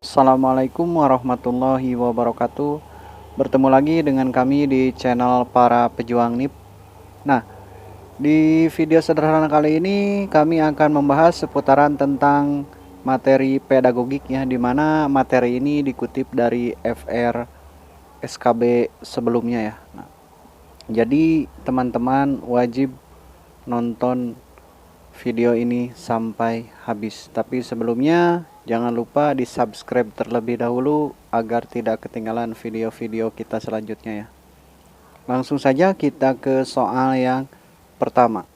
Assalamualaikum warahmatullahi wabarakatuh. Bertemu lagi dengan kami di channel Para Pejuang NIP. Nah, di video sederhana kali ini kami akan membahas seputaran tentang materi pedagogik ya, di mana materi ini dikutip dari FR SKB sebelumnya ya. Nah, jadi teman-teman wajib nonton video ini sampai habis. Tapi sebelumnya jangan lupa di subscribe terlebih dahulu agar tidak ketinggalan video-video kita selanjutnya ya. Langsung saja kita ke soal yang pertama.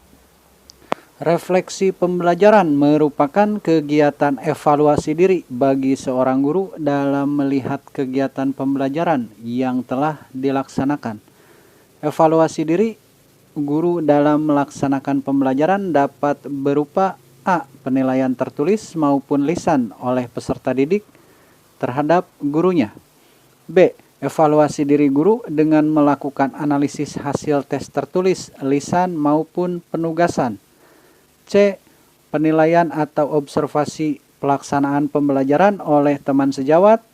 Refleksi pembelajaran merupakan kegiatan evaluasi diri bagi seorang guru dalam melihat kegiatan pembelajaran yang telah dilaksanakan. Evaluasi diri guru dalam melaksanakan pembelajaran dapat berupa A. Penilaian tertulis maupun lisan oleh peserta didik terhadap gurunya. B. Evaluasi diri guru dengan melakukan analisis hasil tes tertulis, lisan maupun penugasan. C. Penilaian atau observasi pelaksanaan pembelajaran oleh teman sejawat.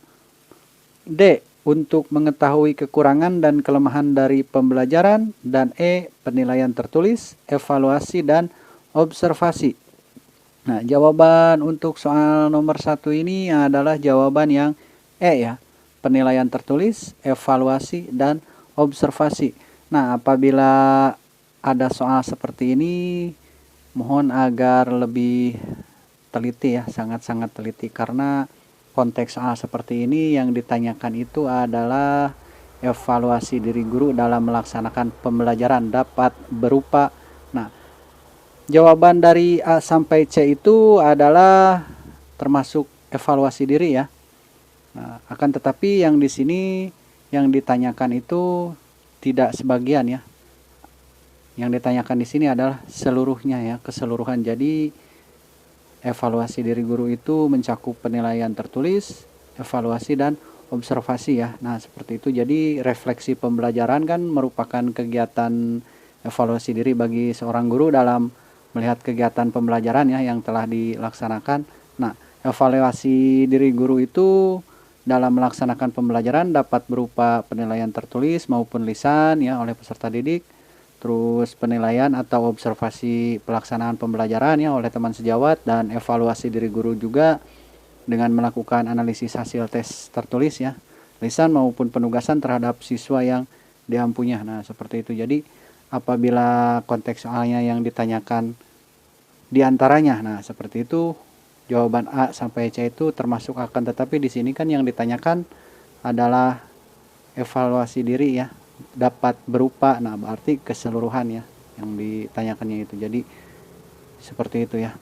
D. Untuk mengetahui kekurangan dan kelemahan dari pembelajaran. Dan E. Penilaian tertulis, evaluasi, dan observasi. Nah, jawaban untuk soal nomor 1 ini adalah jawaban yang E ya. Penilaian tertulis, evaluasi, dan observasi. Nah, apabila ada soal seperti ini, mohon agar lebih teliti ya, sangat-sangat teliti, karena konteks soal seperti ini yang ditanyakan itu adalah evaluasi diri guru dalam melaksanakan pembelajaran dapat berupa. Nah, jawaban dari A sampai C itu adalah termasuk evaluasi diri ya. Nah, akan tetapi yang di sini yang ditanyakan itu tidak sebagian ya. Yang ditanyakan di sini adalah seluruhnya ya, keseluruhan. Jadi evaluasi diri guru itu mencakup penilaian tertulis, evaluasi, dan observasi ya. Nah, seperti itu. Jadi refleksi pembelajaran kan merupakan kegiatan evaluasi diri bagi seorang guru dalam melihat kegiatan pembelajaran ya yang telah dilaksanakan. Nah, evaluasi diri guru itu dalam melaksanakan pembelajaran dapat berupa penilaian tertulis maupun lisan ya oleh peserta didik. Terus penilaian atau observasi pelaksanaan pembelajaran ya oleh teman sejawat, dan evaluasi diri guru juga dengan melakukan analisis hasil tes tertulis ya, lisan maupun penugasan terhadap siswa yang diampunya. Nah, seperti itu. Jadi apabila konteks soalnya yang ditanyakan diantaranya, nah seperti itu, jawaban A sampai C itu termasuk. Akan tetapi di sini kan yang ditanyakan adalah evaluasi diri ya, dapat berupa, nah berarti keseluruhan ya yang ditanyakannya itu. Jadi seperti itu ya,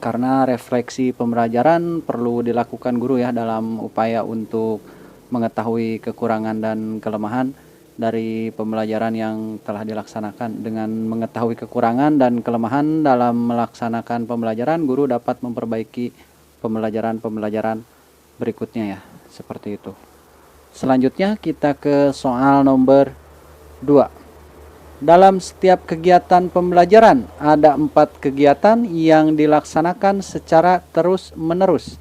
karena refleksi pembelajaran perlu dilakukan guru ya dalam upaya untuk mengetahui kekurangan dan kelemahan dari pembelajaran yang telah dilaksanakan. Dengan mengetahui kekurangan dan kelemahan dalam melaksanakan pembelajaran, guru dapat memperbaiki pembelajaran berikutnya ya, seperti itu. Selanjutnya kita ke soal nomor 2. Dalam setiap kegiatan pembelajaran ada 4 kegiatan yang dilaksanakan secara terus-menerus,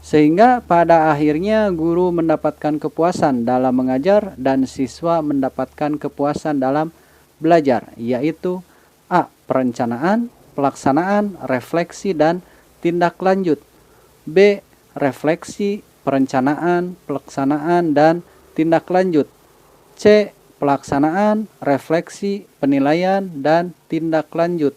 sehingga pada akhirnya guru mendapatkan kepuasan dalam mengajar dan siswa mendapatkan kepuasan dalam belajar, yaitu A. Perencanaan, pelaksanaan, refleksi, dan tindak lanjut. B. Refleksi, perencanaan, pelaksanaan, dan tindak lanjut. C. Pelaksanaan, refleksi, penilaian, dan tindak lanjut.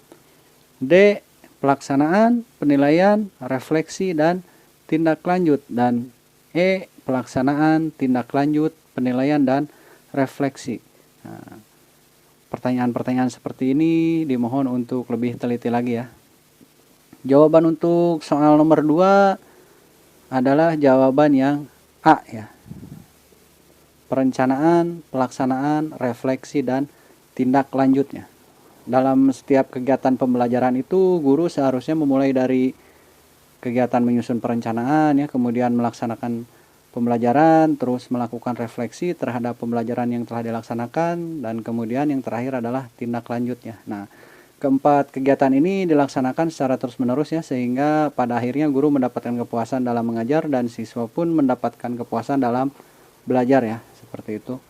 D. Pelaksanaan, penilaian, refleksi, dan tindak lanjut. Dan E. Pelaksanaan, tindak lanjut, penilaian, dan refleksi. Nah, pertanyaan-pertanyaan seperti ini dimohon untuk lebih teliti lagi ya. Jawaban untuk soal nomor 2 adalah jawaban yang A ya. Perencanaan, pelaksanaan, refleksi, dan tindak lanjutnya. Dalam setiap kegiatan pembelajaran itu guru seharusnya memulai dari kegiatan menyusun perencanaan ya, kemudian melaksanakan pembelajaran, terus melakukan refleksi terhadap pembelajaran yang telah dilaksanakan, dan kemudian yang terakhir adalah tindak lanjutnya. Nah, Keempat kegiatan ini dilaksanakan secara terus-menerus ya, sehingga pada akhirnya guru mendapatkan kepuasan dalam mengajar dan siswa pun mendapatkan kepuasan dalam belajar ya, seperti itu.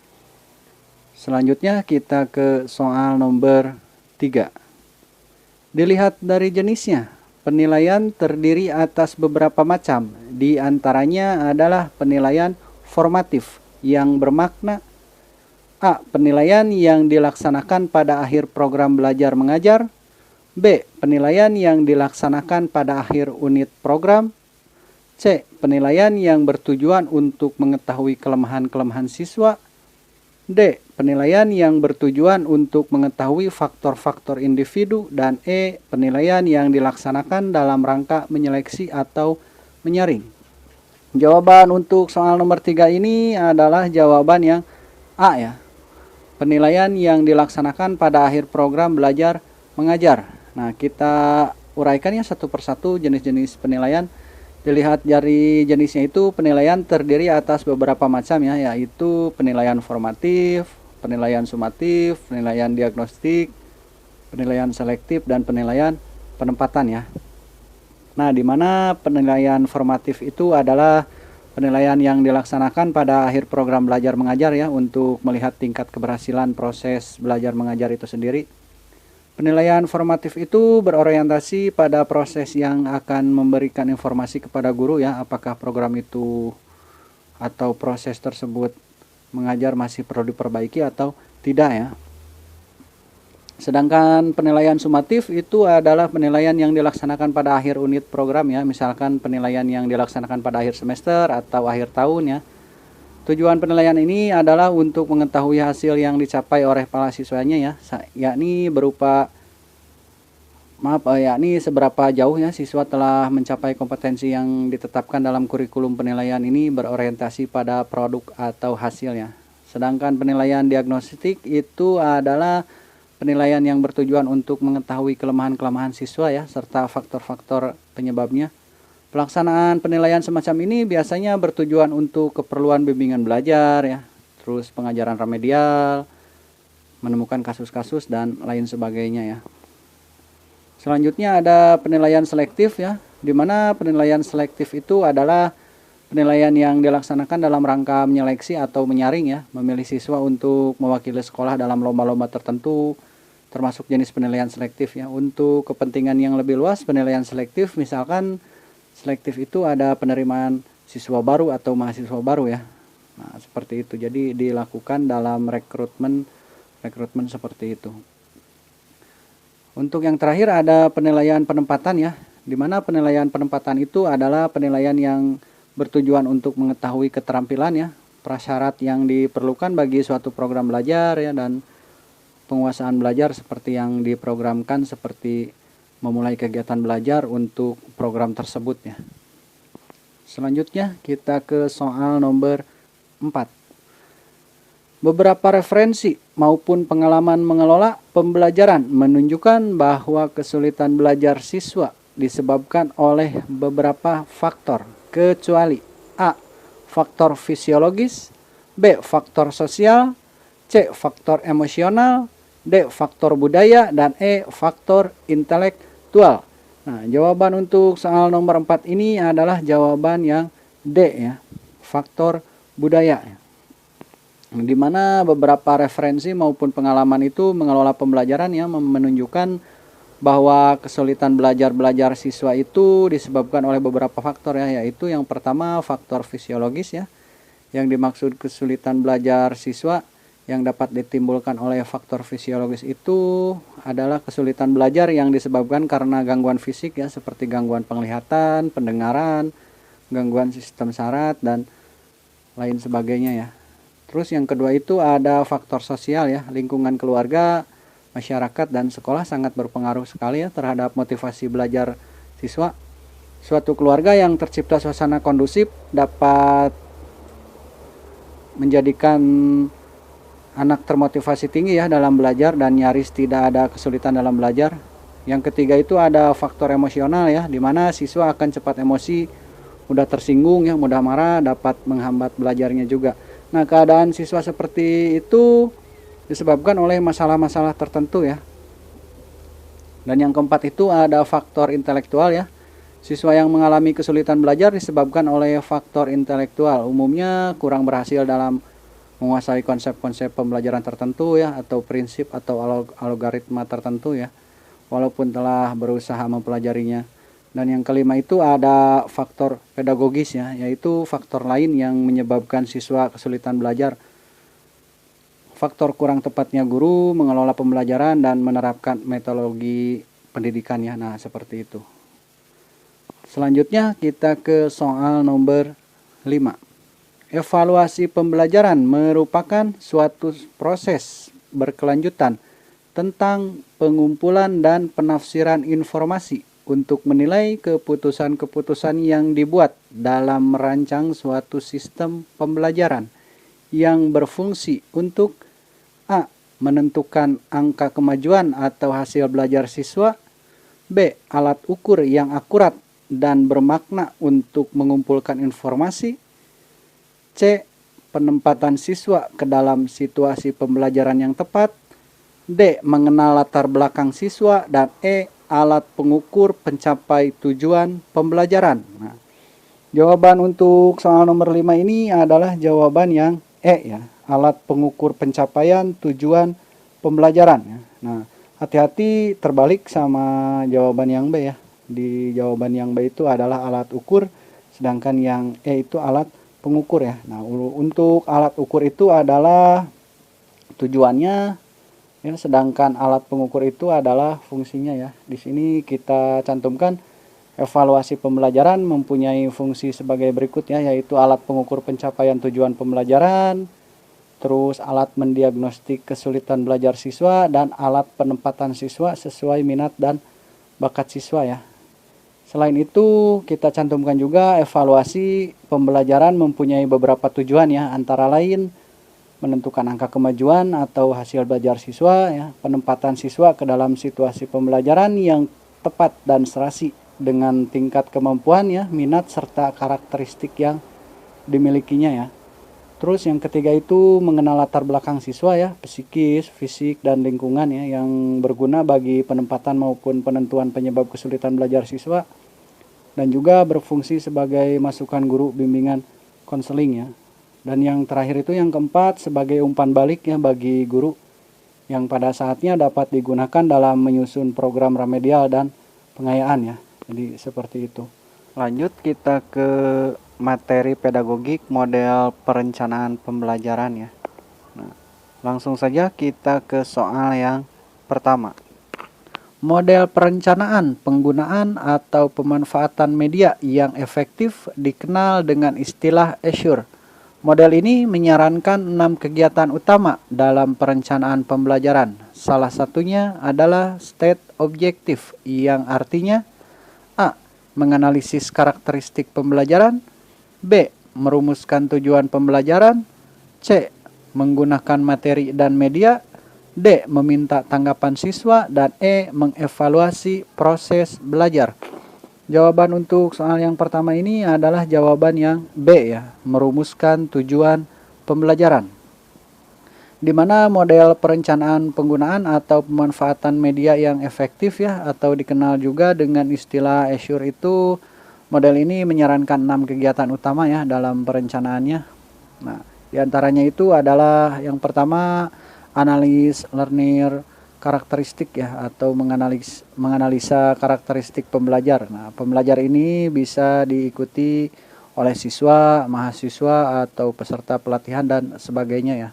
Selanjutnya kita ke soal nomor 3. Dilihat dari jenisnya, penilaian terdiri atas beberapa macam. Di antaranya adalah penilaian formatif yang bermakna A. Penilaian yang dilaksanakan pada akhir program belajar mengajar. B. Penilaian yang dilaksanakan pada akhir unit program. C. Penilaian yang bertujuan untuk mengetahui kelemahan-kelemahan siswa. D. Penilaian yang bertujuan untuk mengetahui faktor-faktor individu. Dan E. Penilaian yang dilaksanakan dalam rangka menyeleksi atau menyaring. Jawaban untuk soal nomor 3 ini adalah jawaban yang A ya. Penilaian yang dilaksanakan pada akhir program belajar mengajar. Nah, kita uraikan ya satu persatu jenis-jenis penilaian. Dilihat dari jenisnya itu, penilaian terdiri atas beberapa macam ya, yaitu penilaian formatif, penilaian sumatif, penilaian diagnostik, penilaian selektif, dan penilaian penempatan ya. Nah, di mana penilaian formatif itu adalah penilaian yang dilaksanakan pada akhir program belajar mengajar ya, untuk melihat tingkat keberhasilan proses belajar mengajar itu sendiri. Penilaian formatif itu berorientasi pada proses yang akan memberikan informasi kepada guru ya, apakah program itu atau proses tersebut mengajar masih perlu diperbaiki atau tidak ya. Sedangkan penilaian sumatif itu adalah penilaian yang dilaksanakan pada akhir unit program ya, misalkan penilaian yang dilaksanakan pada akhir semester atau akhir tahun ya. Tujuan penilaian ini adalah untuk mengetahui hasil yang dicapai oleh para siswanya ya, yakni seberapa jauh ya siswa telah mencapai kompetensi yang ditetapkan dalam kurikulum penilaian ini berorientasi pada produk atau hasilnya. Sedangkan penilaian diagnostik itu adalah penilaian yang bertujuan untuk mengetahui kelemahan-kelemahan siswa ya, serta faktor-faktor penyebabnya. Pelaksanaan penilaian semacam ini biasanya bertujuan untuk keperluan bimbingan belajar ya, terus pengajaran remedial, menemukan kasus-kasus dan lain sebagainya ya. Selanjutnya ada penilaian selektif ya, di mana penilaian selektif itu adalah penilaian yang dilaksanakan dalam rangka menyeleksi atau menyaring ya, memilih siswa untuk mewakili sekolah dalam lomba-lomba tertentu, termasuk jenis penilaian selektif ya. Untuk kepentingan yang lebih luas, penilaian selektif misalkan selektif itu ada penerimaan siswa baru atau mahasiswa baru ya. Nah, seperti itu. Jadi dilakukan dalam rekrutmen seperti itu. Untuk yang terakhir ada penilaian penempatan ya, di mana penilaian penempatan itu adalah penilaian yang bertujuan untuk mengetahui keterampilan ya, prasyarat yang diperlukan bagi suatu program belajar ya, dan penguasaan belajar seperti yang diprogramkan, seperti memulai kegiatan belajar untuk program tersebut ya. Selanjutnya kita ke soal nomor 4. Beberapa referensi maupun pengalaman mengelola pembelajaran menunjukkan bahwa kesulitan belajar siswa disebabkan oleh beberapa faktor, kecuali A. Faktor fisiologis, B. Faktor sosial, C. Faktor emosional, D. Faktor budaya, dan E. Faktor intelektual. Nah, jawaban untuk soal nomor 4 ini adalah jawaban yang D ya, faktor budaya. Di mana beberapa referensi maupun pengalaman itu mengelola pembelajaran yang menunjukkan bahwa kesulitan belajar siswa itu disebabkan oleh beberapa faktor ya, yaitu yang pertama faktor fisiologis ya. Yang dimaksud kesulitan belajar siswa yang dapat ditimbulkan oleh faktor fisiologis itu adalah kesulitan belajar yang disebabkan karena gangguan fisik ya, seperti gangguan penglihatan, pendengaran, gangguan sistem saraf, dan lain sebagainya ya. Terus yang kedua itu ada faktor sosial ya, lingkungan keluarga, masyarakat, dan sekolah sangat berpengaruh sekali ya terhadap motivasi belajar siswa. Suatu keluarga yang tercipta suasana kondusif dapat menjadikan anak termotivasi tinggi ya dalam belajar dan nyaris tidak ada kesulitan dalam belajar. Yang ketiga itu ada faktor emosional ya, di mana siswa akan cepat emosi, mudah tersinggung ya, mudah marah, dapat menghambat belajarnya juga. Nah, keadaan siswa seperti itu disebabkan oleh masalah-masalah tertentu ya. Dan yang keempat itu ada faktor intelektual ya. Siswa yang mengalami kesulitan belajar disebabkan oleh faktor intelektual, umumnya kurang berhasil dalam menguasai konsep-konsep pembelajaran tertentu ya, atau prinsip atau algoritma tertentu ya, walaupun telah berusaha mempelajarinya. Dan yang kelima itu ada faktor pedagogis ya, yaitu faktor lain yang menyebabkan siswa kesulitan belajar. Faktor kurang tepatnya guru mengelola pembelajaran dan menerapkan metodologi pendidikan ya. Nah, seperti itu. Selanjutnya kita ke soal nomor 5. Evaluasi pembelajaran merupakan suatu proses berkelanjutan tentang pengumpulan dan penafsiran informasi untuk menilai keputusan-keputusan yang dibuat dalam merancang suatu sistem pembelajaran yang berfungsi untuk A. Menentukan angka kemajuan atau hasil belajar siswa. B. Alat ukur yang akurat dan bermakna untuk mengumpulkan informasi. C. Penempatan siswa ke dalam situasi pembelajaran yang tepat. D. Mengenal latar belakang siswa. Dan E. Alat pengukur pencapai tujuan pembelajaran. Nah, jawaban untuk soal nomor 5 ini adalah jawaban yang E ya. Alat pengukur pencapaian tujuan pembelajaran ya. Nah, hati-hati terbalik sama jawaban yang B ya. Di jawaban yang B itu adalah alat ukur, sedangkan yang E itu alat pengukur ya. Nah, untuk alat ukur itu adalah tujuannya ya, sedangkan alat pengukur itu adalah fungsinya ya. Di sini kita cantumkan evaluasi pembelajaran mempunyai fungsi sebagai berikut ya, yaitu alat pengukur pencapaian tujuan pembelajaran, terus alat mendiagnostik kesulitan belajar siswa, dan alat penempatan siswa sesuai minat dan bakat siswa ya. Selain itu kita cantumkan juga evaluasi pembelajaran mempunyai beberapa tujuan ya, antara lain menentukan angka kemajuan atau hasil belajar siswa ya, penempatan siswa ke dalam situasi pembelajaran yang tepat dan serasi dengan tingkat kemampuan ya, minat serta karakteristik yang dimilikinya ya. Terus yang ketiga itu mengenal latar belakang siswa ya, psikis, fisik, dan lingkungan ya, yang berguna bagi penempatan maupun penentuan penyebab kesulitan belajar siswa, dan juga berfungsi sebagai masukan guru bimbingan konseling ya. Dan yang terakhir itu yang keempat sebagai umpan balik ya bagi guru yang pada saatnya dapat digunakan dalam menyusun program remedial dan pengayaan ya. Jadi seperti itu. Lanjut kita ke materi pedagogik model perencanaan pembelajaran ya. Nah, langsung saja kita ke soal yang pertama. Model perencanaan penggunaan atau pemanfaatan media yang efektif dikenal dengan istilah Azure. Model ini menyarankan 6 kegiatan utama dalam perencanaan pembelajaran. Salah satunya adalah state objective yang artinya A. Menganalisis karakteristik pembelajaran. B. Merumuskan tujuan pembelajaran. C. Menggunakan materi dan media. D. Meminta tanggapan siswa. Dan E. Mengevaluasi proses belajar. Jawaban untuk soal yang pertama ini adalah jawaban yang B ya, merumuskan tujuan pembelajaran. Di mana model perencanaan penggunaan atau pemanfaatan media yang efektif ya, atau dikenal juga dengan istilah Azure itu, model ini menyarankan 6 kegiatan utama ya dalam perencanaannya. Nah, diantaranya itu adalah yang pertama analis learner karakteristik ya, atau menganalisa karakteristik pembelajar. Nah, pembelajar ini bisa diikuti oleh siswa, mahasiswa, atau peserta pelatihan dan sebagainya ya.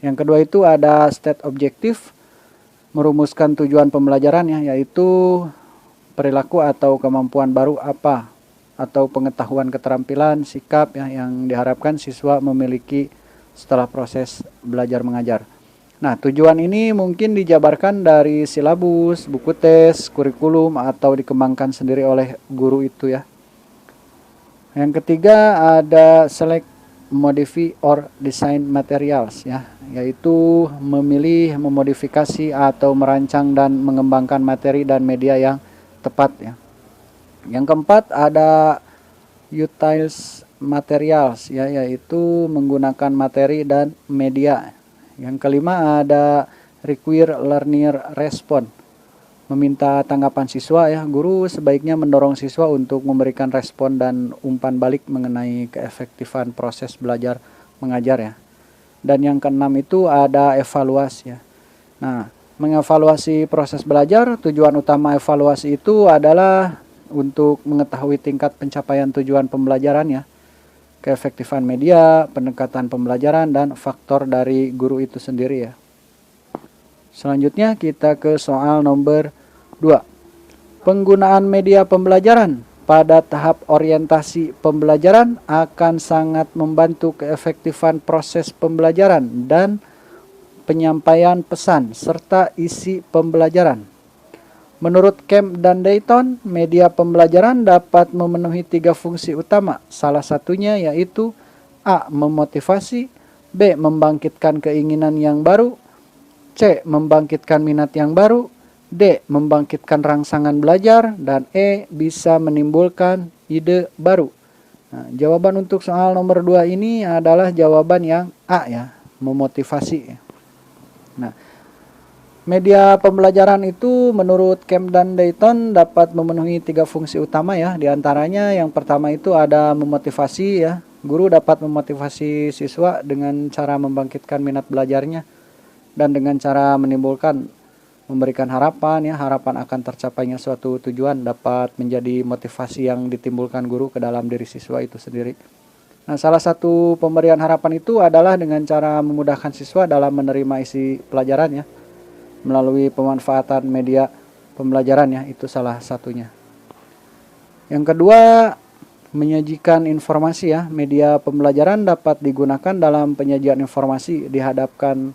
Yang kedua itu ada state objective, merumuskan tujuan pembelajaran ya, yaitu perilaku atau kemampuan baru apa, atau pengetahuan keterampilan, sikap ya, yang diharapkan siswa memiliki setelah proses belajar mengajar. Nah, tujuan ini mungkin dijabarkan dari silabus, buku tes, kurikulum, atau dikembangkan sendiri oleh guru itu ya. Yang ketiga ada select, modify, or design materials ya, yaitu memilih, memodifikasi, atau merancang dan mengembangkan materi dan media yang tepat ya. Yang keempat ada utilize materials ya, yaitu menggunakan materi dan media. Yang kelima ada require learner response, meminta tanggapan siswa ya. Guru sebaiknya mendorong siswa untuk memberikan respon dan umpan balik mengenai keefektifan proses belajar mengajar ya. Dan yang keenam itu ada evaluasi ya. Nah, mengevaluasi proses belajar, tujuan utama evaluasi itu adalah untuk mengetahui tingkat pencapaian tujuan pembelajaran ya, keefektifan media, pendekatan pembelajaran, dan faktor dari guru itu sendiri ya. Selanjutnya kita ke soal nomor 2. Penggunaan media pembelajaran pada tahap orientasi pembelajaran akan sangat membantu keefektifan proses pembelajaran dan penyampaian pesan serta isi pembelajaran. Menurut Kemp dan Dayton, media pembelajaran dapat memenuhi 3 fungsi utama. Salah satunya yaitu A. Memotivasi, B. Membangkitkan keinginan yang baru, C. Membangkitkan minat yang baru, D. Membangkitkan rangsangan belajar, dan E. Bisa menimbulkan ide baru. Nah, jawaban untuk soal nomor 2 ini adalah jawaban yang A ya, memotivasi. Nah, media pembelajaran itu menurut Kemp dan Dayton dapat memenuhi 3 fungsi utama ya. Di antaranya yang pertama itu ada memotivasi ya. Guru dapat memotivasi siswa dengan cara membangkitkan minat belajarnya dan dengan cara memberikan harapan ya, harapan akan tercapainya suatu tujuan dapat menjadi motivasi yang ditimbulkan guru ke dalam diri siswa itu sendiri. Nah, salah satu pemberian harapan itu adalah dengan cara memudahkan siswa dalam menerima isi pelajaran ya, melalui pemanfaatan media pembelajaran ya, itu salah satunya. Yang kedua, menyajikan informasi ya. Media pembelajaran dapat digunakan dalam penyajian informasi dihadapkan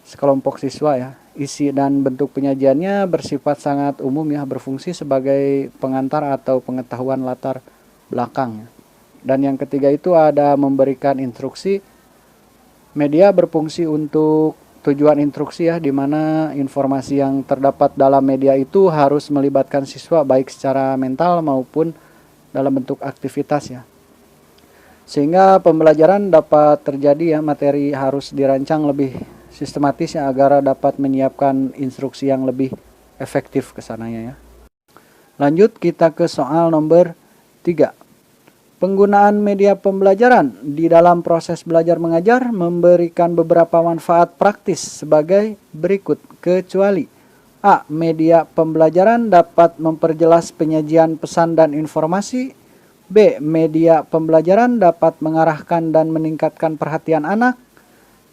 sekelompok siswa ya. Isi dan bentuk penyajiannya bersifat sangat umum ya, berfungsi sebagai pengantar atau pengetahuan latar belakang ya. Dan yang ketiga itu ada memberikan instruksi. Media berfungsi untuk tujuan instruksi ya, di mana informasi yang terdapat dalam media itu harus melibatkan siswa baik secara mental maupun dalam bentuk aktivitas ya. Sehingga pembelajaran dapat terjadi ya, materi harus dirancang lebih sistematis ya, agar dapat menyiapkan instruksi yang lebih efektif ke sananya ya. Lanjut kita ke soal nomor 3. Penggunaan media pembelajaran di dalam proses belajar mengajar memberikan beberapa manfaat praktis sebagai berikut, kecuali A. Media pembelajaran dapat memperjelas penyajian pesan dan informasi. B. Media pembelajaran dapat mengarahkan dan meningkatkan perhatian anak.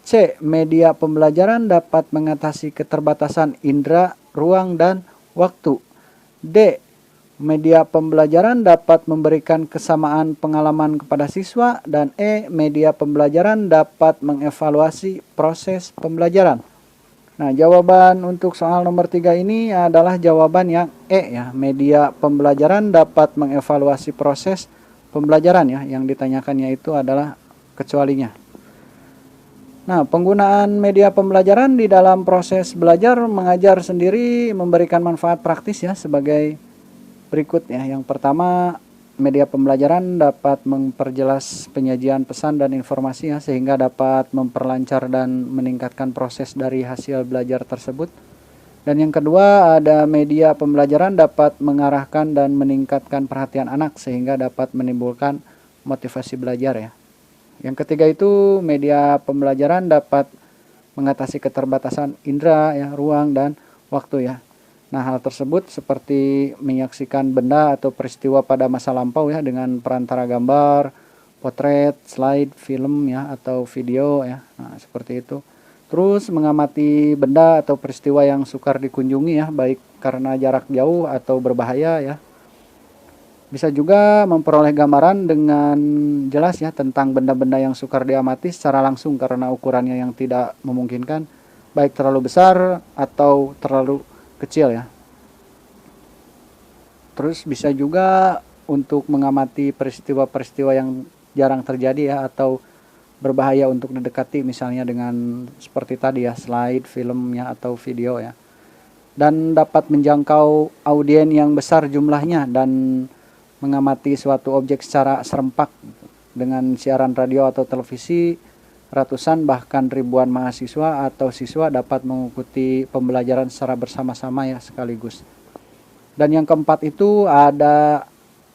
C. Media pembelajaran dapat mengatasi keterbatasan indera, ruang, dan waktu. D. Media pembelajaran dapat memberikan kesamaan pengalaman kepada siswa. Dan E. Media pembelajaran dapat mengevaluasi proses pembelajaran. Nah, jawaban untuk soal nomor 3 ini adalah jawaban yang E ya. Media pembelajaran dapat mengevaluasi proses pembelajaran ya. Yang ditanyakannya itu adalah kecualinya. Nah, penggunaan media pembelajaran di dalam proses belajar mengajar sendiri memberikan manfaat praktis ya, sebagai berikut ya. Yang pertama, media pembelajaran dapat memperjelas penyajian pesan dan informasi ya, sehingga dapat memperlancar dan meningkatkan proses dari hasil belajar tersebut. Dan yang kedua, ada media pembelajaran dapat mengarahkan dan meningkatkan perhatian anak sehingga dapat menimbulkan motivasi belajar ya. Yang ketiga itu media pembelajaran dapat mengatasi keterbatasan indera ya, ruang dan waktu ya. Nah, hal tersebut seperti menyaksikan benda atau peristiwa pada masa lampau ya, dengan perantara gambar, potret, slide, film ya, atau video ya. Nah, seperti itu. Terus mengamati benda atau peristiwa yang sukar dikunjungi ya, baik karena jarak jauh atau berbahaya ya. Bisa juga memperoleh gambaran dengan jelas ya tentang benda-benda yang sukar diamati secara langsung karena ukurannya yang tidak memungkinkan, baik terlalu besar atau terlalu kecil ya. Terus bisa juga untuk mengamati peristiwa-peristiwa yang jarang terjadi ya, atau berbahaya untuk didekati, misalnya dengan seperti tadi ya, slide, film ya, atau video ya. Dan dapat menjangkau audiens yang besar jumlahnya dan mengamati suatu objek secara serempak. Dengan siaran radio atau televisi, ratusan bahkan ribuan mahasiswa atau siswa dapat mengikuti pembelajaran secara bersama-sama ya, sekaligus. Dan yang keempat itu ada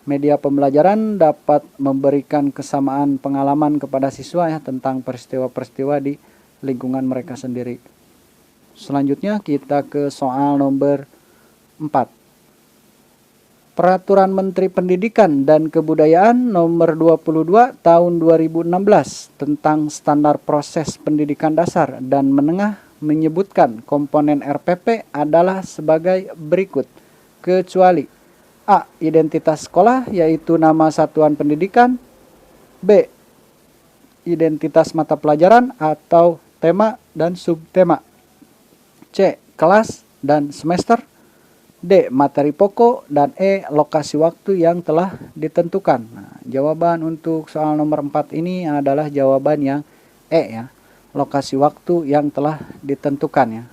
media pembelajaran dapat memberikan kesamaan pengalaman kepada siswa ya tentang peristiwa-peristiwa di lingkungan mereka sendiri. Selanjutnya kita ke soal nomor 4. Peraturan Menteri Pendidikan dan Kebudayaan nomor 22 tahun 2016 tentang standar proses pendidikan dasar dan menengah menyebutkan komponen RPP adalah sebagai berikut, kecuali A. Identitas sekolah yaitu nama satuan pendidikan. B. Identitas mata pelajaran atau tema dan subtema. C. Kelas dan semester. D. Materi pokok. Dan E. Lokasi waktu yang telah ditentukan. Nah, jawaban untuk soal nomor 4 ini adalah jawaban yang E ya. Lokasi waktu yang telah ditentukan ya.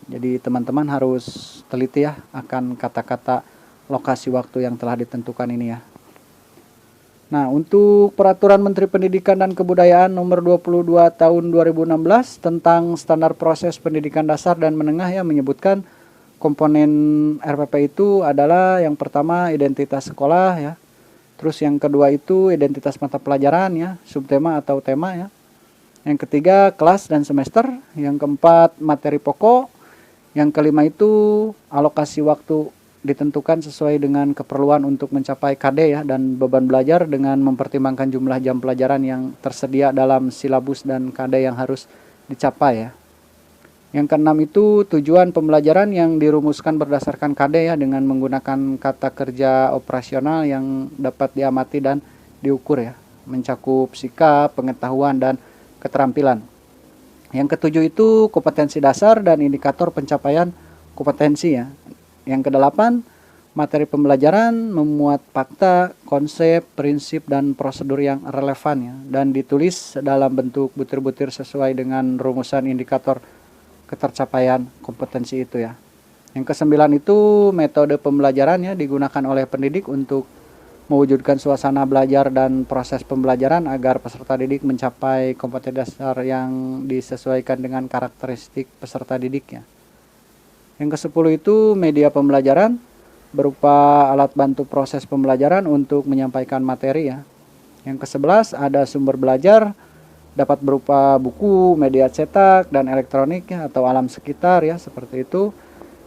Jadi teman-teman harus teliti ya akan kata-kata lokasi waktu yang telah ditentukan ini ya. Nah, untuk Peraturan Menteri Pendidikan dan Kebudayaan nomor 22 tahun 2016 tentang standar proses pendidikan dasar dan menengah ya menyebutkan komponen RPP itu adalah yang pertama identitas sekolah ya. Terus yang kedua itu identitas mata pelajaran ya, subtema atau tema ya. Yang ketiga kelas dan semester, yang keempat materi pokok, yang kelima itu alokasi waktu ditentukan sesuai dengan keperluan untuk mencapai KD ya dan beban belajar dengan mempertimbangkan jumlah jam pelajaran yang tersedia dalam silabus dan KD yang harus dicapai ya. Yang keenam itu tujuan pembelajaran yang dirumuskan berdasarkan KD ya dengan menggunakan kata kerja operasional yang dapat diamati dan diukur ya, mencakup sikap, pengetahuan dan keterampilan. Yang ketujuh itu kompetensi dasar dan indikator pencapaian kompetensi ya. Yang kedelapan, materi pembelajaran memuat fakta, konsep, prinsip, dan prosedur yang relevan ya, dan ditulis dalam bentuk butir-butir sesuai dengan rumusan indikator ketercapaian kompetensi itu ya. Yang kesembilan itu metode pembelajaran ya digunakan oleh pendidik untuk mewujudkan suasana belajar dan proses pembelajaran agar peserta didik mencapai kompetensi dasar yang disesuaikan dengan karakteristik peserta didik ya. Yang ke-10 itu media pembelajaran berupa alat bantu proses pembelajaran untuk menyampaikan materi ya. Yang ke-11 ada sumber belajar dapat berupa buku, media cetak dan elektronik ya, atau alam sekitar ya seperti itu.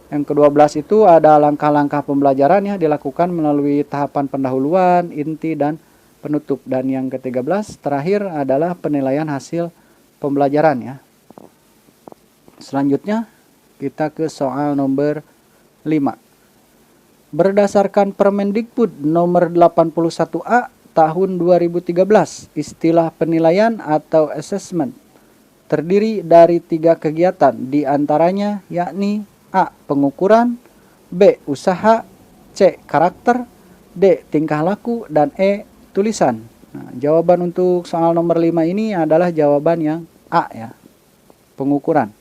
Yang ke-12 itu ada langkah-langkah pembelajaran ya dilakukan melalui tahapan pendahuluan, inti dan penutup. Dan yang ke-13 terakhir adalah penilaian hasil pembelajaran ya. Selanjutnya kita ke soal nomor 5. Berdasarkan Permendikbud nomor 81A tahun 2013, istilah penilaian atau assessment terdiri dari 3 kegiatan, diantaranya yakni A. Pengukuran, B. Usaha, C. Karakter, D. Tingkah laku, dan E. Tulisan. Nah, jawaban untuk soal nomor 5 ini adalah jawaban yang A ya, pengukuran.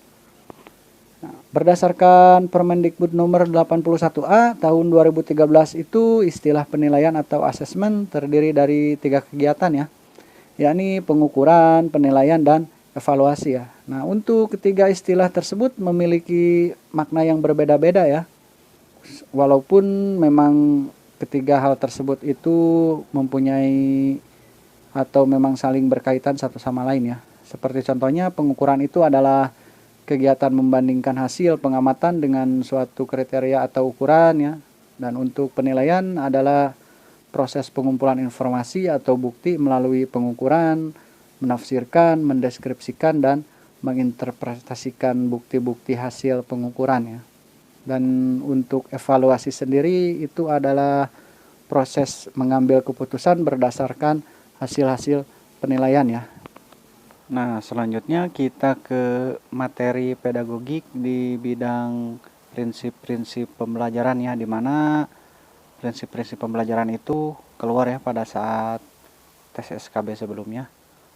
Berdasarkan Permendikbud nomor 81A tahun 2013 itu istilah penilaian atau asesmen terdiri dari 3 kegiatan ya, yakni pengukuran, penilaian, dan evaluasi ya. Nah, untuk ketiga istilah tersebut memiliki makna yang berbeda-beda ya, walaupun memang ketiga hal tersebut itu mempunyai atau memang saling berkaitan satu sama lain ya. Seperti contohnya pengukuran itu adalah kegiatan membandingkan hasil pengamatan dengan suatu kriteria atau ukuran ya. Dan untuk penilaian adalah proses pengumpulan informasi atau bukti melalui pengukuran, menafsirkan, mendeskripsikan, dan menginterpretasikan bukti-bukti hasil pengukuran ya. Dan untuk evaluasi sendiri itu adalah proses mengambil keputusan berdasarkan hasil-hasil penilaian ya. Nah, selanjutnya kita ke materi pedagogik di bidang prinsip-prinsip pembelajaran ya, di mana prinsip-prinsip pembelajaran itu keluar ya pada saat tes SKB sebelumnya.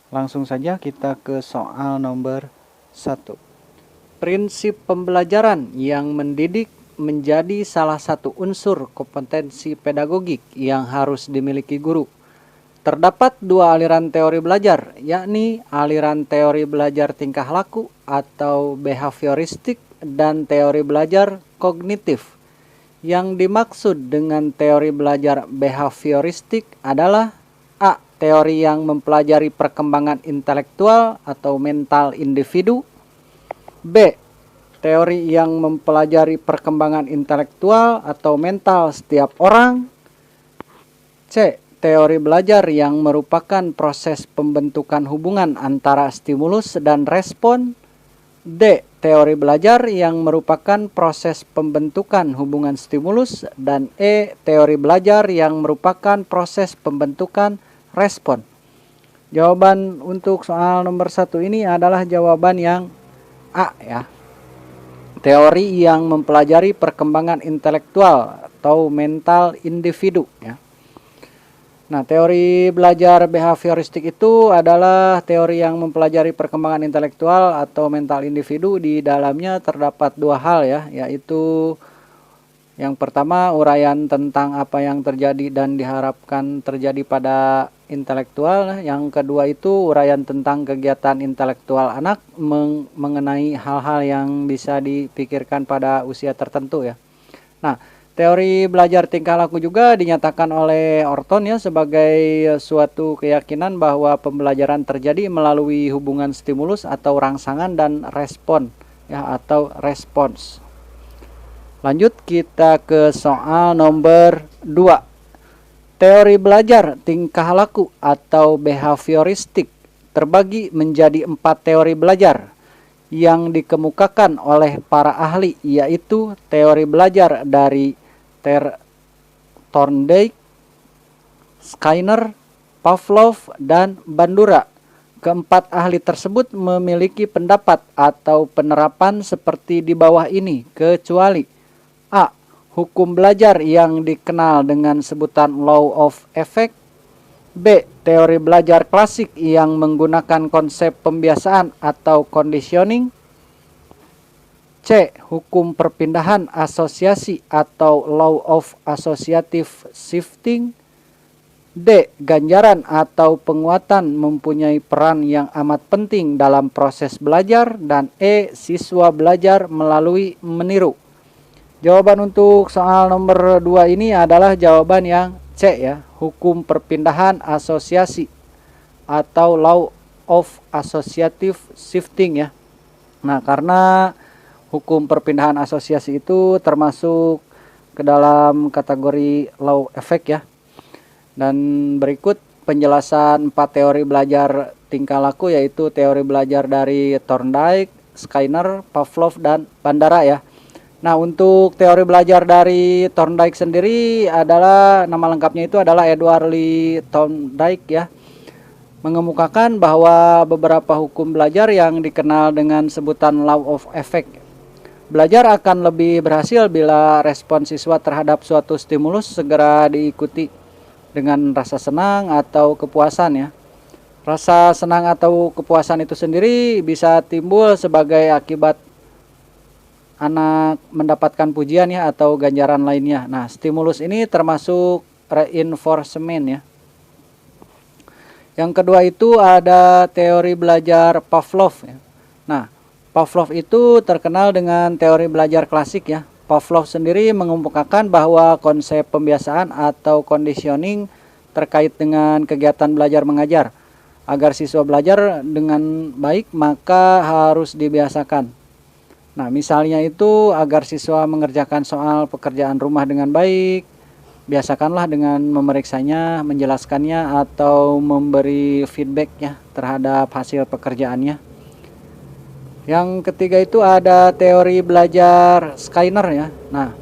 Langsung saja kita ke soal nomor 1. Prinsip pembelajaran yang mendidik menjadi salah satu unsur kompetensi pedagogik yang harus dimiliki guru. Terdapat 2 aliran teori belajar, yakni aliran teori belajar tingkah laku atau behavioristik dan teori belajar kognitif, Yang dimaksud dengan teori belajar behavioristik adalah A. Teori yang mempelajari perkembangan intelektual atau mental individu. B. Teori yang mempelajari perkembangan intelektual atau mental setiap orang. C. Teori belajar yang merupakan proses pembentukan hubungan antara stimulus dan respon. D. Teori belajar yang merupakan proses pembentukan hubungan stimulus. Dan E. Teori belajar yang merupakan proses pembentukan respon. Jawaban untuk soal nomor 1 ini adalah jawaban yang A ya. Teori yang mempelajari perkembangan intelektual atau mental individu ya. Nah, teori belajar behavioristik itu adalah teori yang mempelajari perkembangan intelektual atau mental individu. Di dalamnya terdapat dua hal ya, yaitu yang pertama uraian tentang apa yang terjadi dan diharapkan terjadi pada intelektual. Yang kedua itu uraian tentang kegiatan intelektual anak mengenai hal-hal yang bisa dipikirkan pada usia tertentu ya. Nah, teori belajar tingkah laku juga dinyatakan oleh Orton ya sebagai suatu keyakinan bahwa pembelajaran terjadi melalui hubungan stimulus atau rangsangan dan respon ya atau respons. Lanjut kita ke soal nomor 2. Teori belajar tingkah laku atau behavioristik terbagi menjadi 4 teori belajar yang dikemukakan oleh para ahli, yaitu teori belajar dari Thorndike, Skinner, Pavlov, dan Bandura. Keempat ahli tersebut memiliki pendapat atau penerapan seperti di bawah ini, kecuali A. Hukum belajar yang dikenal dengan sebutan law of effect. B. Teori belajar klasik yang menggunakan konsep pembiasaan atau conditioning. C. Hukum perpindahan asosiasi atau law of associative shifting. D. Ganjaran atau penguatan mempunyai peran yang amat penting dalam proses belajar. Dan E. Siswa belajar melalui meniru. Jawaban untuk soal nomor 2 ini adalah jawaban yang C ya. Hukum perpindahan asosiasi atau law of associative shifting ya. Nah, karena hukum perpindahan asosiasi itu termasuk ke dalam kategori law effect ya. Dan berikut penjelasan 4 teori belajar tingkah laku, yaitu teori belajar dari Thorndike, Skinner, Pavlov, dan Bandura ya. Nah, untuk teori belajar dari Thorndike sendiri adalah, nama lengkapnya itu adalah Edward Lee Thorndike ya. Mengemukakan bahwa beberapa hukum belajar yang dikenal dengan sebutan law of effect. Belajar akan lebih berhasil bila respon siswa terhadap suatu stimulus segera diikuti dengan rasa senang atau kepuasan ya. Rasa senang atau kepuasan itu sendiri bisa timbul sebagai akibat anak mendapatkan pujian ya atau ganjaran lainnya. Nah, stimulus ini termasuk reinforcement ya. Yang kedua itu ada teori belajar Pavlov ya. Nah, Pavlov itu terkenal dengan teori belajar klasik ya. Pavlov sendiri mengemukakan bahwa konsep pembiasaan atau conditioning terkait dengan kegiatan belajar mengajar. Agar siswa belajar dengan baik maka harus dibiasakan. Nah, misalnya itu agar siswa mengerjakan soal pekerjaan rumah dengan baik, biasakanlah dengan memeriksanya, menjelaskannya, atau memberi feedback ya terhadap hasil pekerjaannya. Yang ketiga itu ada teori belajar Skinner ya. Nah,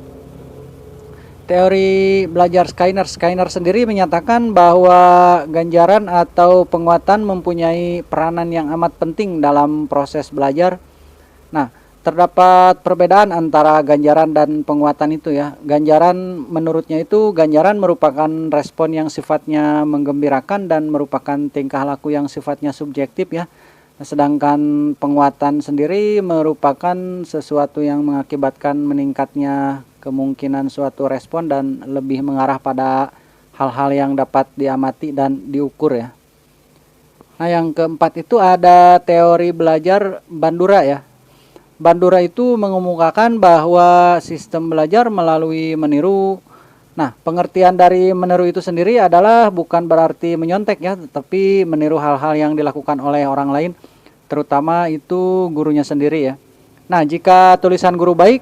teori belajar Skinner sendiri menyatakan bahwa ganjaran atau penguatan mempunyai peranan yang amat penting dalam proses belajar. Nah, terdapat perbedaan antara ganjaran dan penguatan itu ya. Ganjaran menurutnya itu ganjaran merupakan respon yang sifatnya menggembirakan dan merupakan tingkah laku yang sifatnya subjektif ya. Sedangkan penguatan sendiri merupakan sesuatu yang mengakibatkan meningkatnya kemungkinan suatu respon dan lebih mengarah pada hal-hal yang dapat diamati dan diukur ya. Nah, yang keempat itu ada teori belajar Bandura ya. Bandura itu mengemukakan bahwa sistem belajar melalui meniru. Nah, pengertian dari meniru itu sendiri adalah bukan berarti menyontek ya, tetapi meniru hal-hal yang dilakukan oleh orang lain, terutama itu gurunya sendiri ya. Nah, jika tulisan guru baik,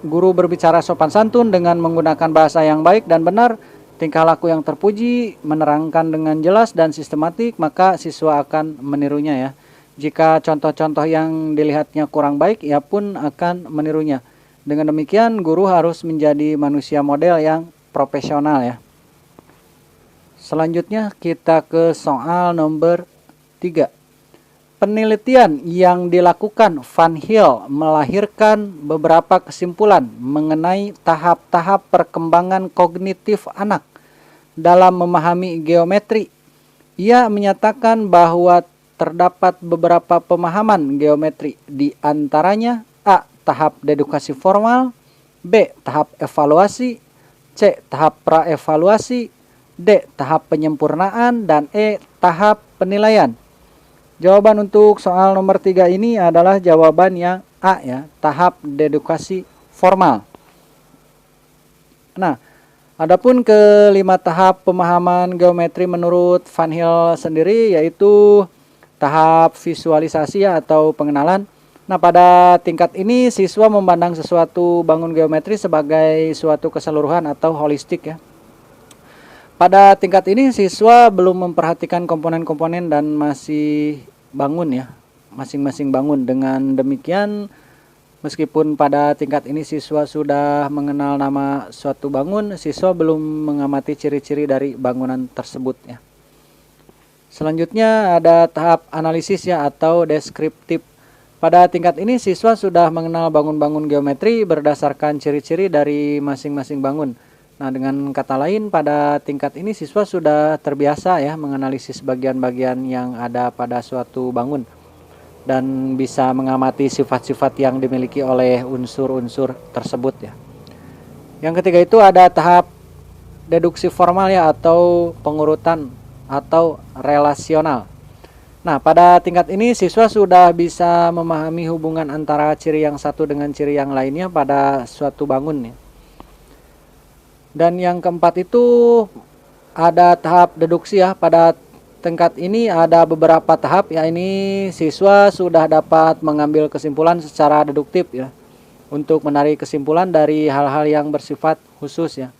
guru berbicara sopan santun dengan menggunakan bahasa yang baik dan benar, tingkah laku yang terpuji, menerangkan dengan jelas dan sistematik, maka siswa akan menirunya ya. Jika contoh-contoh yang dilihatnya kurang baik, ia pun akan menirunya. Dengan demikian, guru harus menjadi manusia model yang profesional ya. Selanjutnya kita ke soal nomor 3. Penelitian yang dilakukan Van Hill melahirkan beberapa kesimpulan mengenai tahap-tahap perkembangan kognitif anak dalam memahami geometri. Ia menyatakan bahwa terdapat beberapa pemahaman geometri, di antaranya A. Tahap dedukasi formal, B. Tahap evaluasi, C. Tahap praevaluasi, D. Tahap penyempurnaan, dan E. Tahap penilaian. Jawaban untuk soal nomor 3 ini adalah jawaban yang A ya, tahap dedukasi formal. Nah, adapun kelima tahap pemahaman geometri menurut Van Hill sendiri yaitu tahap visualisasi ya, atau pengenalan. Nah, pada tingkat ini siswa memandang sesuatu bangun geometri sebagai suatu keseluruhan atau holistik ya. Pada tingkat ini siswa belum memperhatikan komponen-komponen dan masih bangun ya, masing-masing bangun. Dengan demikian, meskipun pada tingkat ini siswa sudah mengenal nama suatu bangun, siswa belum mengamati ciri-ciri dari bangunan tersebut ya. Selanjutnya ada tahap analisis ya, atau deskriptif. Pada tingkat ini siswa sudah mengenal bangun-bangun geometri berdasarkan ciri-ciri dari masing-masing bangun. Nah, dengan kata lain pada tingkat ini siswa sudah terbiasa ya menganalisis bagian-bagian yang ada pada suatu bangun dan bisa mengamati sifat-sifat yang dimiliki oleh unsur-unsur tersebut ya. Yang ketiga itu ada tahap deduksi formal ya, atau pengurutan atau relasional. Nah, pada tingkat ini siswa sudah bisa memahami hubungan antara ciri yang satu dengan ciri yang lainnya pada suatu bangun ya. Dan yang keempat itu ada tahap deduksi ya. Pada tingkat ini ada beberapa tahap ya, ini siswa sudah dapat mengambil kesimpulan secara deduktif ya, untuk menarik kesimpulan dari hal-hal yang bersifat khusus ya.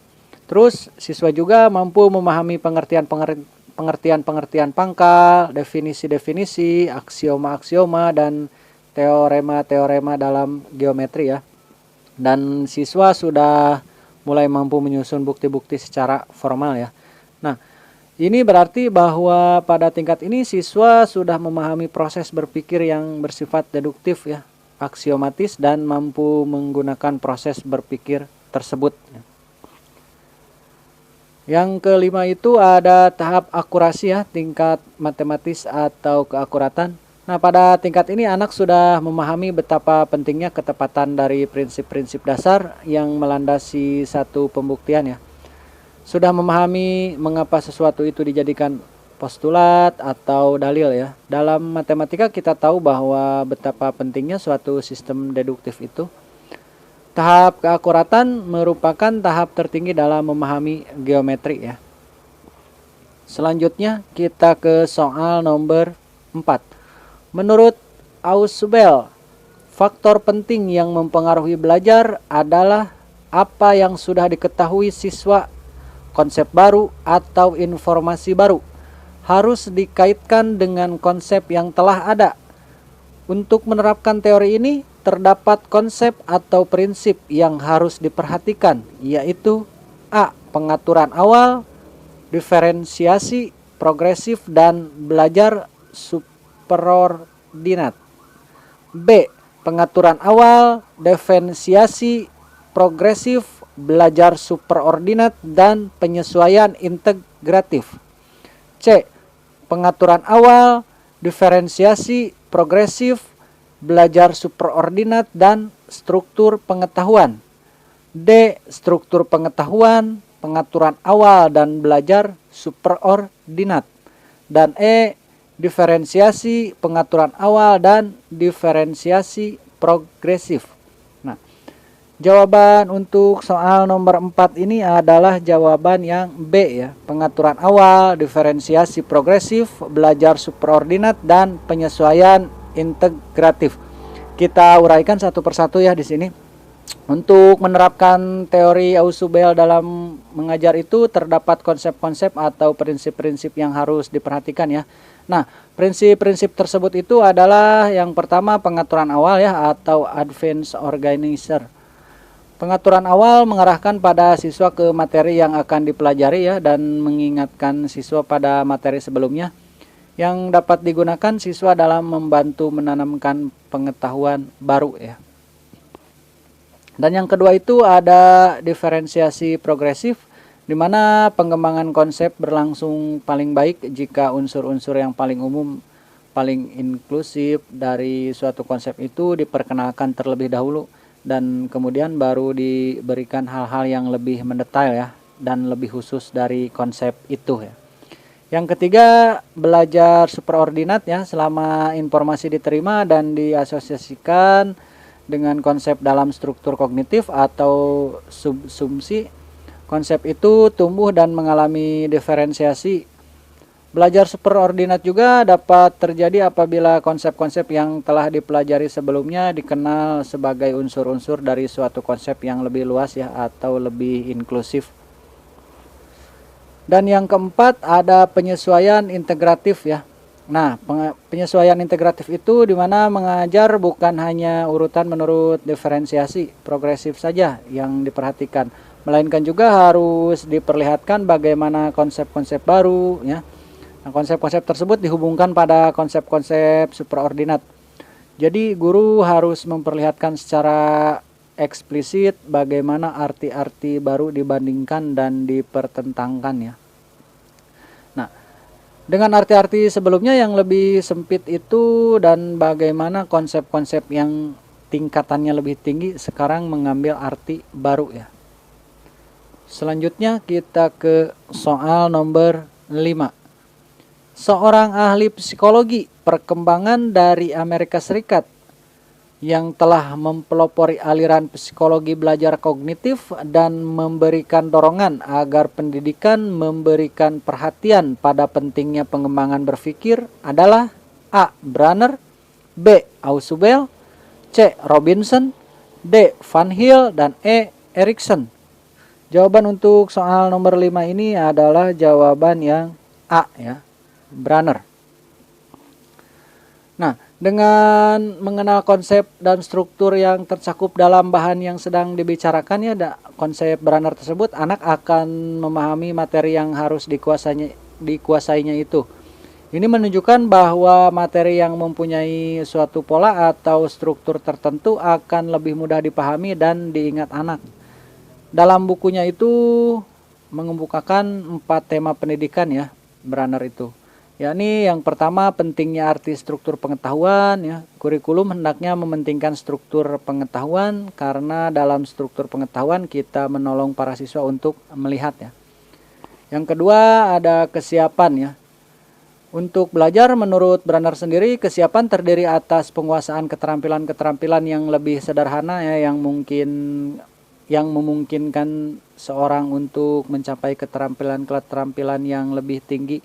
Terus siswa juga mampu memahami pengertian-pengertian pangkal, definisi-definisi, aksioma-aksioma, dan teorema-teorema dalam geometri ya. Dan siswa sudah mulai mampu menyusun bukti-bukti secara formal ya. Nah, ini berarti bahwa pada tingkat ini siswa sudah memahami proses berpikir yang bersifat deduktif ya, aksiomatis, dan mampu menggunakan proses berpikir tersebut. Yang kelima itu ada tahap akurasi ya, tingkat matematis atau keakuratan. Nah, pada tingkat ini anak sudah memahami betapa pentingnya ketepatan dari prinsip-prinsip dasar yang melandasi satu pembuktian ya. Sudah memahami mengapa sesuatu itu dijadikan postulat atau dalil ya. Dalam matematika kita tahu bahwa betapa pentingnya suatu sistem deduktif itu. Tahap keakuratan merupakan tahap tertinggi dalam memahami geometri ya. Selanjutnya kita ke soal nomor 4. Menurut Ausubel, faktor penting yang mempengaruhi belajar adalah apa yang sudah diketahui siswa, konsep baru atau informasi baru harus dikaitkan dengan konsep yang telah ada. Untuk menerapkan teori ini, terdapat konsep atau prinsip yang harus diperhatikan, yaitu A. Pengaturan awal, diferensiasi, progresif, dan belajar superordinat. B. Pengaturan awal, diferensiasi, progresif, belajar superordinat, dan penyesuaian integratif. C. Pengaturan awal, diferensiasi, progresif, belajar superordinat, dan struktur pengetahuan. D. Struktur pengetahuan, pengaturan awal, dan belajar superordinat. Dan E. Diferensiasi, pengaturan awal, dan diferensiasi, progresif. Nah, jawaban untuk soal nomor 4 ini adalah jawaban yang B ya. Pengaturan awal, diferensiasi progresif, belajar superordinat, dan penyesuaian integratif. Kita uraikan satu persatu ya di sini. Untuk menerapkan teori Ausubel dalam mengajar itu terdapat konsep-konsep atau prinsip-prinsip yang harus diperhatikan ya. Nah, prinsip-prinsip tersebut itu adalah yang pertama pengaturan awal ya atau advance organizer. Pengaturan awal mengarahkan pada siswa ke materi yang akan dipelajari ya dan mengingatkan siswa pada materi sebelumnya yang dapat digunakan siswa dalam membantu menanamkan pengetahuan baru ya. Dan yang kedua itu ada diferensiasi progresif, di mana pengembangan konsep berlangsung paling baik jika unsur-unsur yang paling umum, paling inklusif dari suatu konsep itu diperkenalkan terlebih dahulu dan kemudian baru diberikan hal-hal yang lebih mendetail ya dan lebih khusus dari konsep itu ya. Yang ketiga, belajar superordinat ya, selama informasi diterima dan diasosiasikan dengan konsep dalam struktur kognitif atau subsumsi, konsep itu tumbuh dan mengalami diferensiasi. Belajar superordinat juga dapat terjadi apabila konsep-konsep yang telah dipelajari sebelumnya dikenal sebagai unsur-unsur dari suatu konsep yang lebih luas ya atau lebih inklusif. Dan yang keempat ada penyesuaian integratif ya. Nah, penyesuaian integratif itu di mana mengajar bukan hanya urutan menurut diferensiasi progresif saja yang diperhatikan, melainkan juga harus diperlihatkan bagaimana konsep-konsep baru ya. Nah, konsep-konsep tersebut dihubungkan pada konsep-konsep superordinat. Jadi guru harus memperlihatkan secara eksplisit bagaimana arti-arti baru dibandingkan dan dipertentangkan ya. Dengan arti-arti sebelumnya yang lebih sempit itu dan bagaimana konsep-konsep yang tingkatannya lebih tinggi sekarang mengambil arti baru ya. Selanjutnya kita ke soal nomor 5. Seorang ahli psikologi perkembangan dari Amerika Serikat yang telah mempelopori aliran psikologi belajar kognitif dan memberikan dorongan agar pendidikan memberikan perhatian pada pentingnya pengembangan berpikir adalah A. Branner, B. Ausubel, C. Robinson, D. Van Hill, dan E. Erikson. Jawaban untuk soal nomor 5 ini adalah jawaban yang A ya, Branner. Nah, dengan mengenal konsep dan struktur yang tercakup dalam bahan yang sedang dibicarakan ya, konsep Branner tersebut, anak akan memahami materi yang harus dikuasainya itu. Ini menunjukkan bahwa materi yang mempunyai suatu pola atau struktur tertentu akan lebih mudah dipahami dan diingat anak. Dalam bukunya itu mengemukakan 4 tema pendidikan ya, Branner itu. Yakni yang pertama pentingnya arti struktur pengetahuan ya. Kurikulum hendaknya mementingkan struktur pengetahuan karena dalam struktur pengetahuan kita menolong para siswa untuk melihat ya. Yang kedua ada kesiapan ya. Untuk belajar menurut Branner sendiri, kesiapan terdiri atas penguasaan keterampilan-keterampilan yang lebih sederhana ya, yang memungkinkan seorang untuk mencapai keterampilan-keterampilan yang lebih tinggi.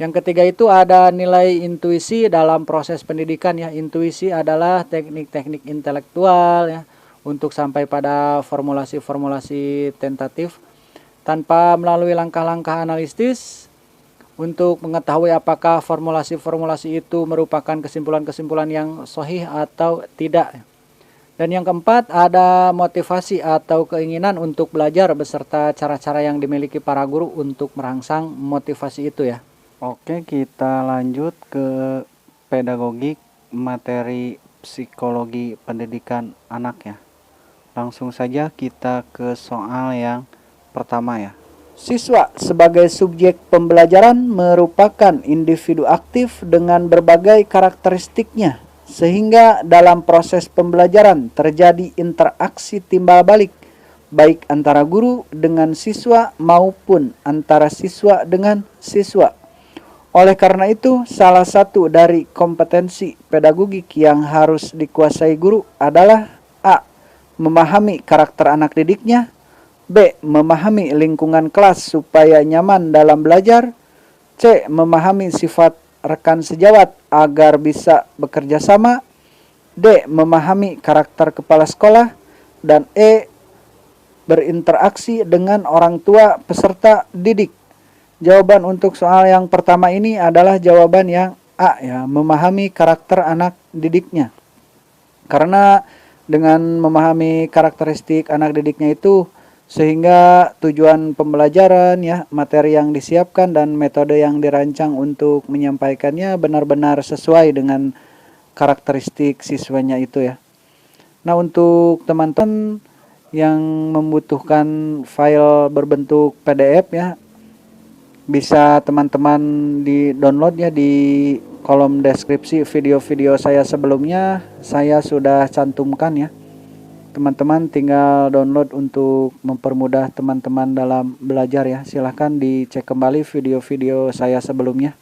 Yang ketiga itu ada nilai intuisi dalam proses pendidikan ya. Intuisi adalah teknik-teknik intelektual ya untuk sampai pada formulasi-formulasi tentatif tanpa melalui langkah-langkah analitis untuk mengetahui apakah formulasi-formulasi itu merupakan kesimpulan-kesimpulan yang sahih atau tidak. Dan yang keempat ada motivasi atau keinginan untuk belajar beserta cara-cara yang dimiliki para guru untuk merangsang motivasi itu ya. Oke, kita lanjut ke pedagogik materi psikologi pendidikan anak ya. Langsung saja kita ke soal yang pertama ya. Siswa sebagai subjek pembelajaran merupakan individu aktif dengan berbagai karakteristiknya, sehingga dalam proses pembelajaran terjadi interaksi timbal balik, baik antara guru dengan siswa maupun antara siswa dengan siswa. Oleh karena itu, salah satu dari kompetensi pedagogik yang harus dikuasai guru adalah A. Memahami karakter anak didiknya, B. Memahami lingkungan kelas supaya nyaman dalam belajar, C. Memahami sifat rekan sejawat agar bisa bekerja sama, D. Memahami karakter kepala sekolah, dan E. Berinteraksi dengan orang tua peserta didik. Jawaban untuk soal yang pertama ini adalah jawaban yang A ya, memahami karakter anak didiknya. Karena dengan memahami karakteristik anak didiknya itu sehingga tujuan pembelajaran ya, materi yang disiapkan dan metode yang dirancang untuk menyampaikannya benar-benar sesuai dengan karakteristik siswanya itu ya. Nah, untuk teman-teman yang membutuhkan file berbentuk PDF ya, bisa teman-teman di download ya, di kolom deskripsi video-video saya sebelumnya saya sudah cantumkan ya. Teman-teman tinggal download untuk mempermudah teman-teman dalam belajar ya. Silahkan dicek kembali video-video saya sebelumnya.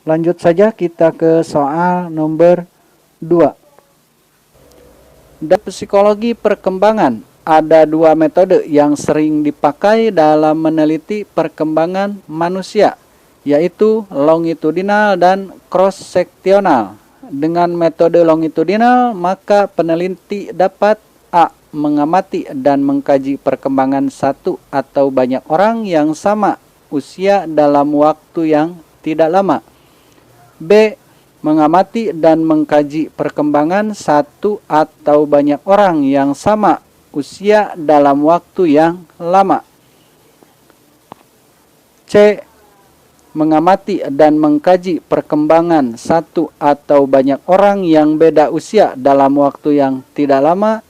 Lanjut saja kita ke soal nomor 2. Dalam psikologi perkembangan ada dua metode yang sering dipakai dalam meneliti perkembangan manusia, yaitu longitudinal dan cross-seksional. Dengan metode longitudinal, maka peneliti dapat A. Mengamati dan mengkaji perkembangan satu atau banyak orang yang sama usia dalam waktu yang tidak lama. B. Mengamati dan mengkaji perkembangan satu atau banyak orang yang sama usia dalam waktu yang lama. C. Mengamati dan mengkaji perkembangan satu atau banyak orang yang beda usia dalam waktu yang tidak lama.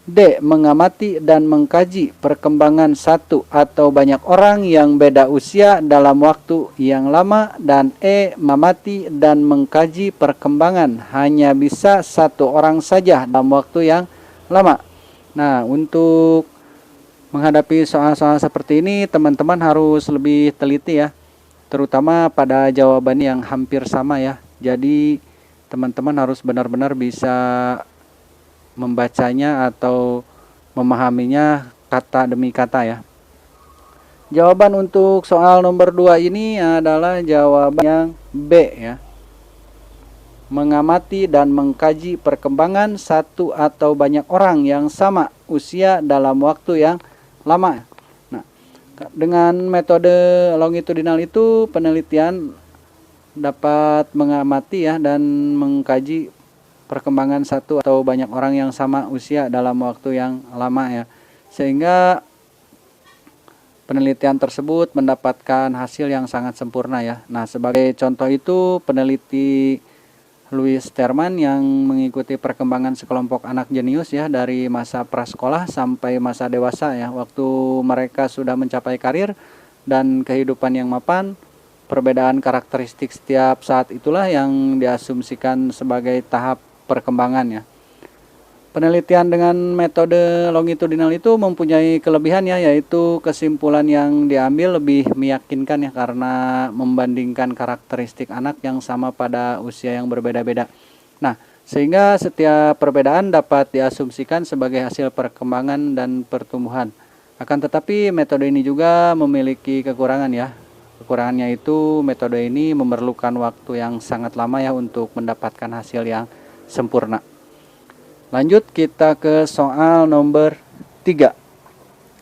D. Mengamati dan mengkaji perkembangan satu atau banyak orang yang beda usia dalam waktu yang lama. Dan E. Mengamati dan mengkaji perkembangan hanya bisa satu orang saja dalam waktu yang lama. Nah, untuk menghadapi soal-soal seperti ini, teman-teman harus lebih teliti ya, terutama pada jawaban yang hampir sama ya. Jadi, teman-teman harus benar-benar bisa membacanya atau memahaminya kata demi kata ya. Jawaban untuk soal nomor 2 ini adalah jawaban yang B ya. Mengamati dan mengkaji perkembangan satu atau banyak orang yang sama usia dalam waktu yang lama. Nah, dengan metode longitudinal itu penelitian dapat mengamati ya dan mengkaji perkembangan satu atau banyak orang yang sama usia dalam waktu yang lama ya. Sehingga penelitian tersebut mendapatkan hasil yang sangat sempurna ya. Nah, sebagai contoh itu peneliti Louis Terman yang mengikuti perkembangan sekelompok anak jenius ya dari masa prasekolah sampai masa dewasa ya. Waktu mereka sudah mencapai karir dan kehidupan yang mapan, perbedaan karakteristik setiap saat itulah yang diasumsikan sebagai tahap perkembangan ya. Penelitian dengan metode longitudinal itu mempunyai kelebihan ya, yaitu kesimpulan yang diambil lebih meyakinkan ya karena membandingkan karakteristik anak yang sama pada usia yang berbeda-beda. Nah, sehingga setiap perbedaan dapat diasumsikan sebagai hasil perkembangan dan pertumbuhan. Akan tetapi metode ini juga memiliki kekurangan ya. Kekurangannya itu metode ini memerlukan waktu yang sangat lama ya untuk mendapatkan hasil yang sempurna. Lanjut kita ke soal nomor 3.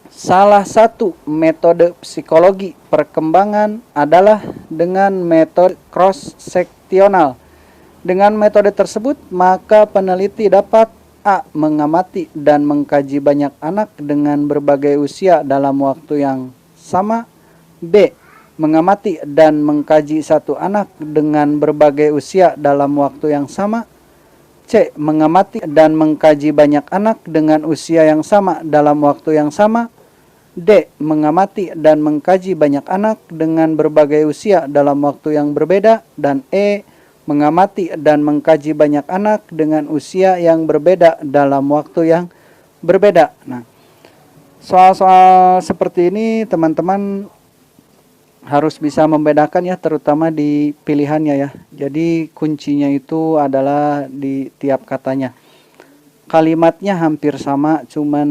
Salah satu metode psikologi perkembangan adalah dengan metode cross-seksional. Dengan metode tersebut, maka peneliti dapat A. Mengamati dan mengkaji banyak anak dengan berbagai usia dalam waktu yang sama. B. Mengamati dan mengkaji satu anak dengan berbagai usia dalam waktu yang sama. C. Mengamati dan mengkaji banyak anak dengan usia yang sama dalam waktu yang sama. D. Mengamati dan mengkaji banyak anak dengan berbagai usia dalam waktu yang berbeda. Dan E. Mengamati dan mengkaji banyak anak dengan usia yang berbeda dalam waktu yang berbeda. Nah, soal-soal seperti ini teman-teman harus bisa membedakan ya, terutama di pilihannya ya. Jadi kuncinya itu adalah di tiap katanya. Kalimatnya hampir sama, cuman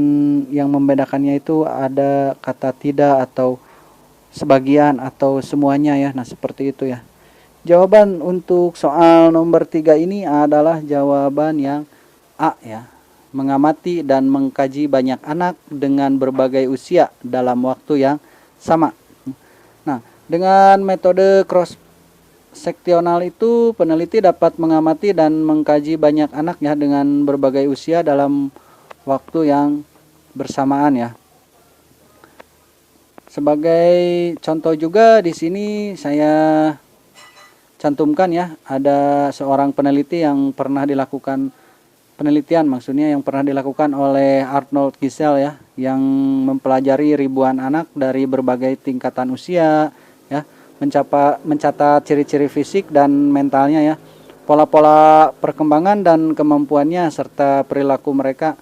yang membedakannya itu ada kata tidak atau sebagian atau semuanya ya. Nah, seperti itu ya. Jawaban untuk soal nomor 3 ini adalah jawaban yang A ya. Mengamati dan mengkaji banyak anak dengan berbagai usia dalam waktu yang sama. Nah, dengan metode cross seksional itu peneliti dapat mengamati dan mengkaji banyak anak ya dengan berbagai usia dalam waktu yang bersamaan ya. Sebagai contoh juga di sini saya cantumkan ya, ada seorang peneliti yang pernah dilakukan penelitian, maksudnya yang pernah dilakukan oleh Arnold Gisel ya, yang mempelajari ribuan anak dari berbagai tingkatan usia ya, mencatat ciri-ciri fisik dan mentalnya ya, pola-pola perkembangan dan kemampuannya serta perilaku mereka.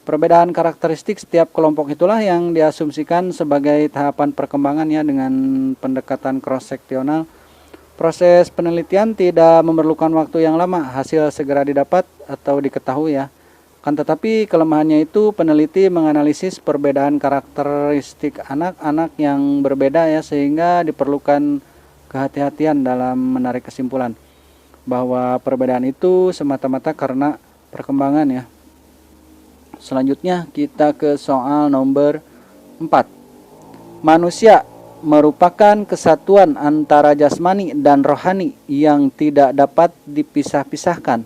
Perbedaan karakteristik setiap kelompok itulah yang diasumsikan sebagai tahapan perkembangan ya dengan pendekatan cross seksional. Proses penelitian tidak memerlukan waktu yang lama, hasil segera didapat atau diketahui ya. Kan tetapi kelemahannya itu peneliti menganalisis perbedaan karakteristik anak-anak yang berbeda ya, sehingga diperlukan kehati-hatian dalam menarik kesimpulan bahwa perbedaan itu semata-mata karena perkembangan ya. Selanjutnya kita ke soal nomor 4. Manusia merupakan kesatuan antara jasmani dan rohani yang tidak dapat dipisah-pisahkan.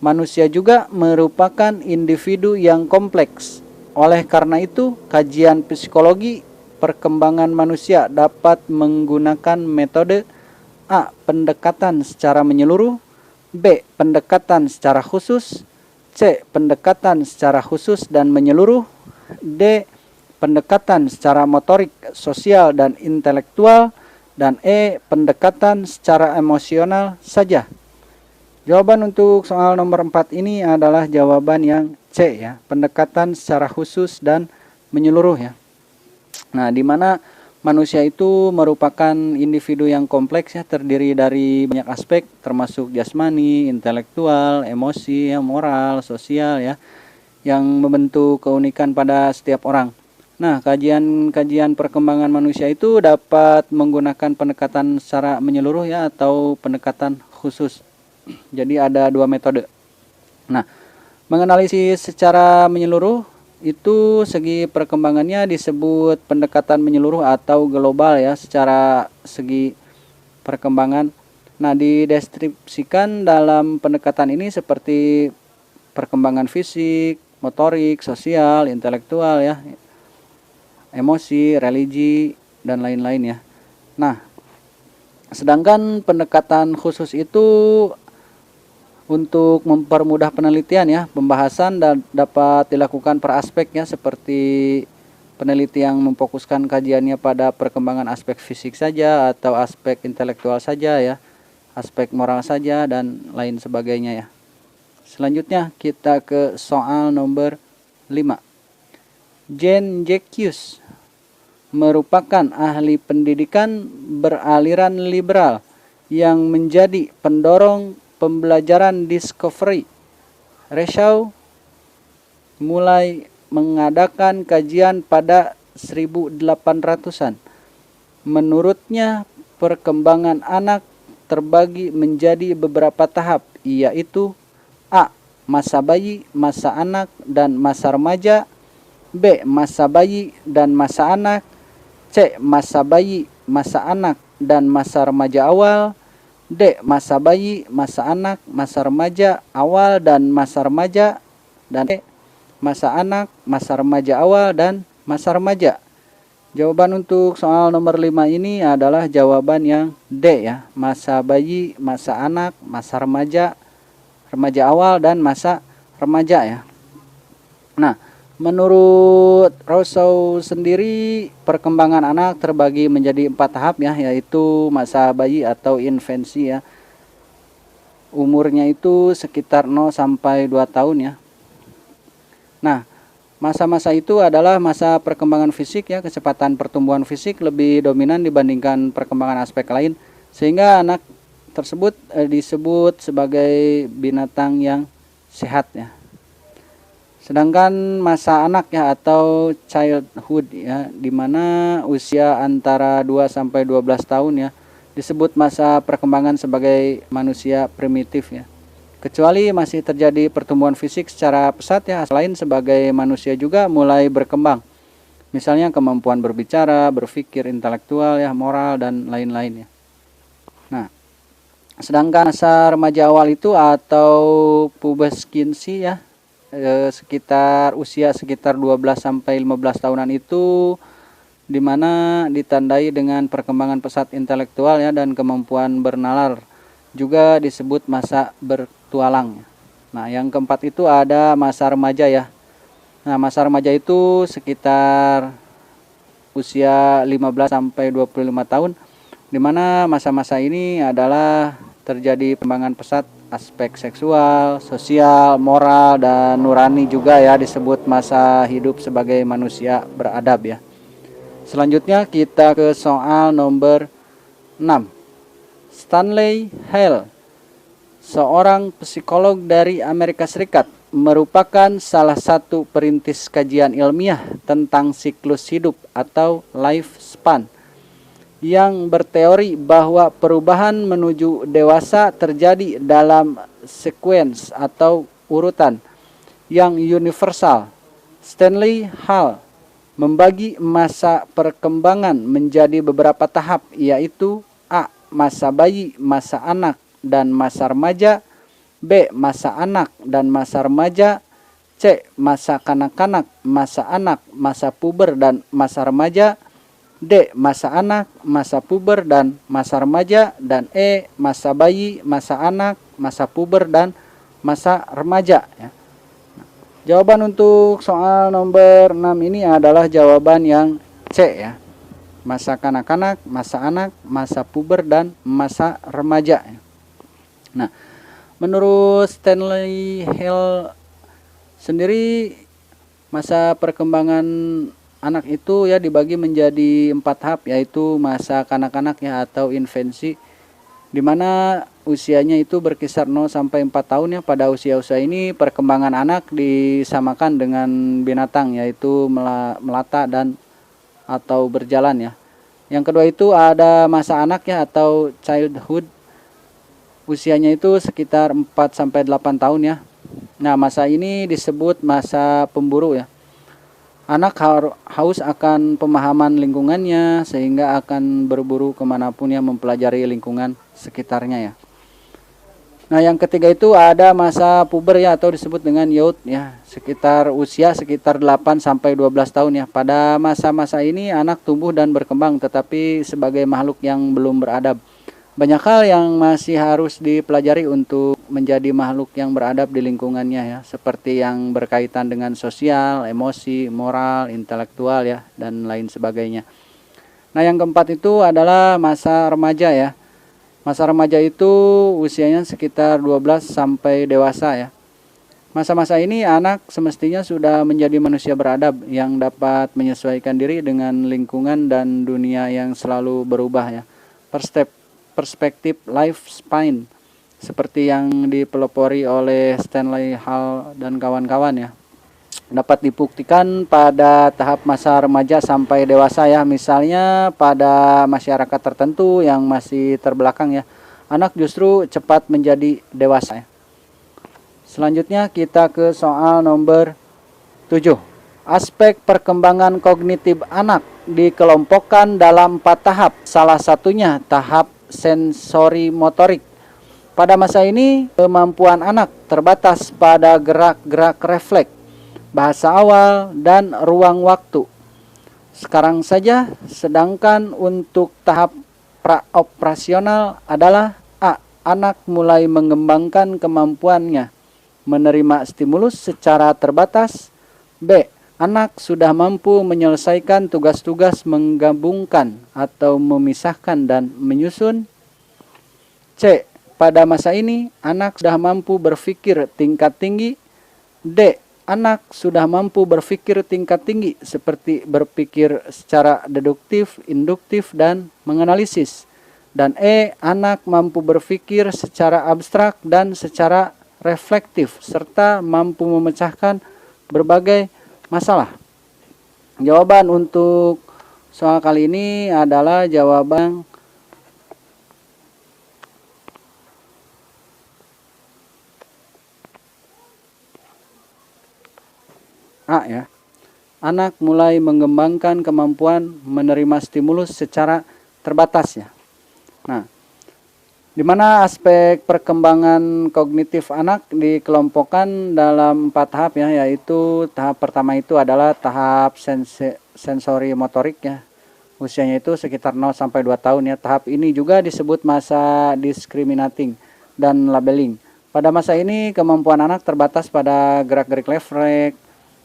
Manusia juga merupakan individu yang kompleks. Oleh karena itu, kajian psikologi perkembangan manusia dapat menggunakan metode A. Pendekatan secara menyeluruh, B. Pendekatan secara khusus, C. Pendekatan secara khusus dan menyeluruh, D. Pendekatan secara motorik, sosial, dan intelektual, dan E. Pendekatan secara emosional saja. Jawaban untuk soal nomor 4 ini adalah jawaban yang C ya, pendekatan secara khusus dan menyeluruh ya. Nah, di mana manusia itu merupakan individu yang kompleks ya, terdiri dari banyak aspek termasuk jasmani, intelektual, emosi, ya, moral, sosial ya, yang membentuk keunikan pada setiap orang. Nah, kajian perkembangan manusia itu dapat menggunakan pendekatan secara menyeluruh ya atau pendekatan khusus. Jadi ada dua metode. Nah, menganalisis secara menyeluruh itu segi perkembangannya disebut pendekatan menyeluruh atau global ya, secara segi perkembangan. Nah, dideskripsikan dalam pendekatan ini seperti perkembangan fisik, motorik, sosial, intelektual ya, emosi, religi, dan lain-lain ya. Nah, sedangkan pendekatan khusus itu untuk mempermudah penelitian ya, pembahasan dan dapat dilakukan per aspek ya, seperti peneliti yang memfokuskan kajiannya pada perkembangan aspek fisik saja atau aspek intelektual saja ya, aspek moral saja, dan lain sebagainya ya. Selanjutnya kita ke soal nomor 5. Jean-Jacques merupakan ahli pendidikan beraliran liberal yang menjadi pendorong pembelajaran discovery. Rousseau mulai mengadakan kajian pada 1800-an. Menurutnya, perkembangan anak terbagi menjadi beberapa tahap, yaitu A. Masa bayi, masa anak, dan masa remaja, B. Masa bayi dan masa anak, C. Masa bayi, masa anak, dan masa remaja awal, D. Masa bayi, masa anak, masa remaja awal, dan masa remaja, dan E. Masa anak, masa remaja awal, dan masa remaja. Jawaban untuk soal nomor 5 ini adalah jawaban yang D ya, masa bayi, masa anak, masa remaja, remaja awal, dan masa remaja ya. Nah, menurut Rousseau sendiri, perkembangan anak terbagi menjadi 4 tahap ya, yaitu masa bayi atau infansi ya. Umurnya itu sekitar 0 sampai 2 tahun ya. Nah, Masa-masa itu adalah masa perkembangan fisik ya, kecepatan pertumbuhan fisik lebih dominan dibandingkan perkembangan aspek lain, sehingga anak tersebut disebut sebagai binatang yang sehat ya. Sedangkan masa anak ya atau childhood ya, di mana usia antara 2 sampai 12 tahun ya, disebut masa perkembangan sebagai manusia primitif ya. Kecuali masih terjadi pertumbuhan fisik secara pesat ya, selain sebagai manusia juga mulai berkembang. Misalnya kemampuan berbicara, berpikir, intelektual ya, moral dan lain-lain ya. Nah, sedangkan masa remaja awal itu atau pubescensi ya, sekitar usia sekitar 12 sampai 15 tahunan itu, di mana ditandai dengan perkembangan pesat intelektual ya dan kemampuan bernalar, juga disebut masa bertualang. Nah, yang keempat itu ada masa remaja ya. Nah, masa remaja itu sekitar usia 15 sampai 25 tahun, di mana masa-masa ini adalah terjadi perkembangan pesat aspek seksual, sosial, moral, dan nurani juga ya, disebut masa hidup sebagai manusia beradab ya. Selanjutnya kita ke soal nomor 6. Stanley Hale, seorang psikolog dari Amerika Serikat, merupakan salah satu perintis kajian ilmiah tentang siklus hidup atau lifespan, yang berteori bahwa perubahan menuju dewasa terjadi dalam sekuens atau urutan yang universal. Stanley Hall membagi masa perkembangan menjadi beberapa tahap, yaitu A. Masa bayi, masa anak, dan masa remaja. B. Masa anak dan masa remaja. C. Masa kanak-kanak, masa anak, masa puber, dan masa remaja. D. Masa anak, masa puber, dan masa remaja. Dan E. Masa bayi, masa anak, masa puber, dan masa remaja ya. Jawaban untuk soal nomor 6 ini adalah jawaban yang C ya. Masa kanak-kanak, masa anak, masa puber, dan masa remaja ya. Nah, menurut Stanley Hale sendiri, masa perkembangan anak itu ya dibagi menjadi 4 tahap, yaitu masa kanak-kanak ya atau infansi, di mana usianya itu berkisar 0 sampai 4 tahun ya. Pada usia-usia ini perkembangan anak disamakan dengan binatang, yaitu melata dan atau berjalan ya. Yang kedua itu ada masa anak ya atau childhood. Usianya itu sekitar 4 sampai 8 tahun ya. Nah, masa ini disebut masa pemburu ya. Anak haus akan pemahaman lingkungannya, sehingga akan berburu kemanapun yang mempelajari lingkungan sekitarnya ya. Nah, yang ketiga itu ada masa puber ya atau disebut dengan youth ya, sekitar usia sekitar 8 sampai 12 tahun ya. Pada masa-masa ini anak tumbuh dan berkembang, tetapi sebagai makhluk yang belum beradab. Banyak hal yang masih harus dipelajari untuk menjadi makhluk yang beradab di lingkungannya ya, seperti yang berkaitan dengan sosial, emosi, moral, intelektual ya, dan lain sebagainya. Nah, yang keempat itu adalah masa remaja ya. Masa remaja itu usianya sekitar 12 sampai dewasa ya. Masa-masa ini anak semestinya sudah menjadi manusia beradab yang dapat menyesuaikan diri dengan lingkungan dan dunia yang selalu berubah ya. Perspektif lifespan seperti yang dipelopori oleh Stanley Hall dan kawan-kawan ya, dapat dibuktikan pada tahap masa remaja sampai dewasa ya. Misalnya pada masyarakat tertentu yang masih terbelakang ya, anak justru cepat menjadi dewasa ya. Selanjutnya kita ke soal nomor 7. Aspek perkembangan kognitif anak dikelompokkan dalam 4 tahap. Salah satunya tahap sensori motorik. Pada masa ini kemampuan anak terbatas pada gerak-gerak refleks, bahasa awal, dan ruang waktu. Sekarang saja, sedangkan untuk tahap praoperasional adalah A. Anak mulai mengembangkan kemampuannya menerima stimulus secara terbatas. B. Anak sudah mampu menyelesaikan tugas-tugas menggabungkan atau memisahkan dan menyusun. C. Pada masa ini, anak sudah mampu berpikir tingkat tinggi. D. anak sudah mampu berpikir tingkat tinggi seperti berpikir secara deduktif, induktif, dan menganalisis. Dan E. Anak mampu berpikir secara abstrak dan secara reflektif serta mampu memecahkan berbagai masalah. Jawaban untuk soal kali ini adalah jawaban A ya. Anak mulai mengembangkan kemampuan menerima stimulus secara terbatas ya. Nah, di mana aspek perkembangan kognitif anak dikelompokkan dalam 4 tahap ya, yaitu tahap pertama itu adalah tahap sensori motorik ya. Usianya itu sekitar 0 sampai 2 tahun ya. Tahap ini juga disebut masa discriminating dan labeling. Pada masa ini kemampuan anak terbatas pada gerak-gerik refleks,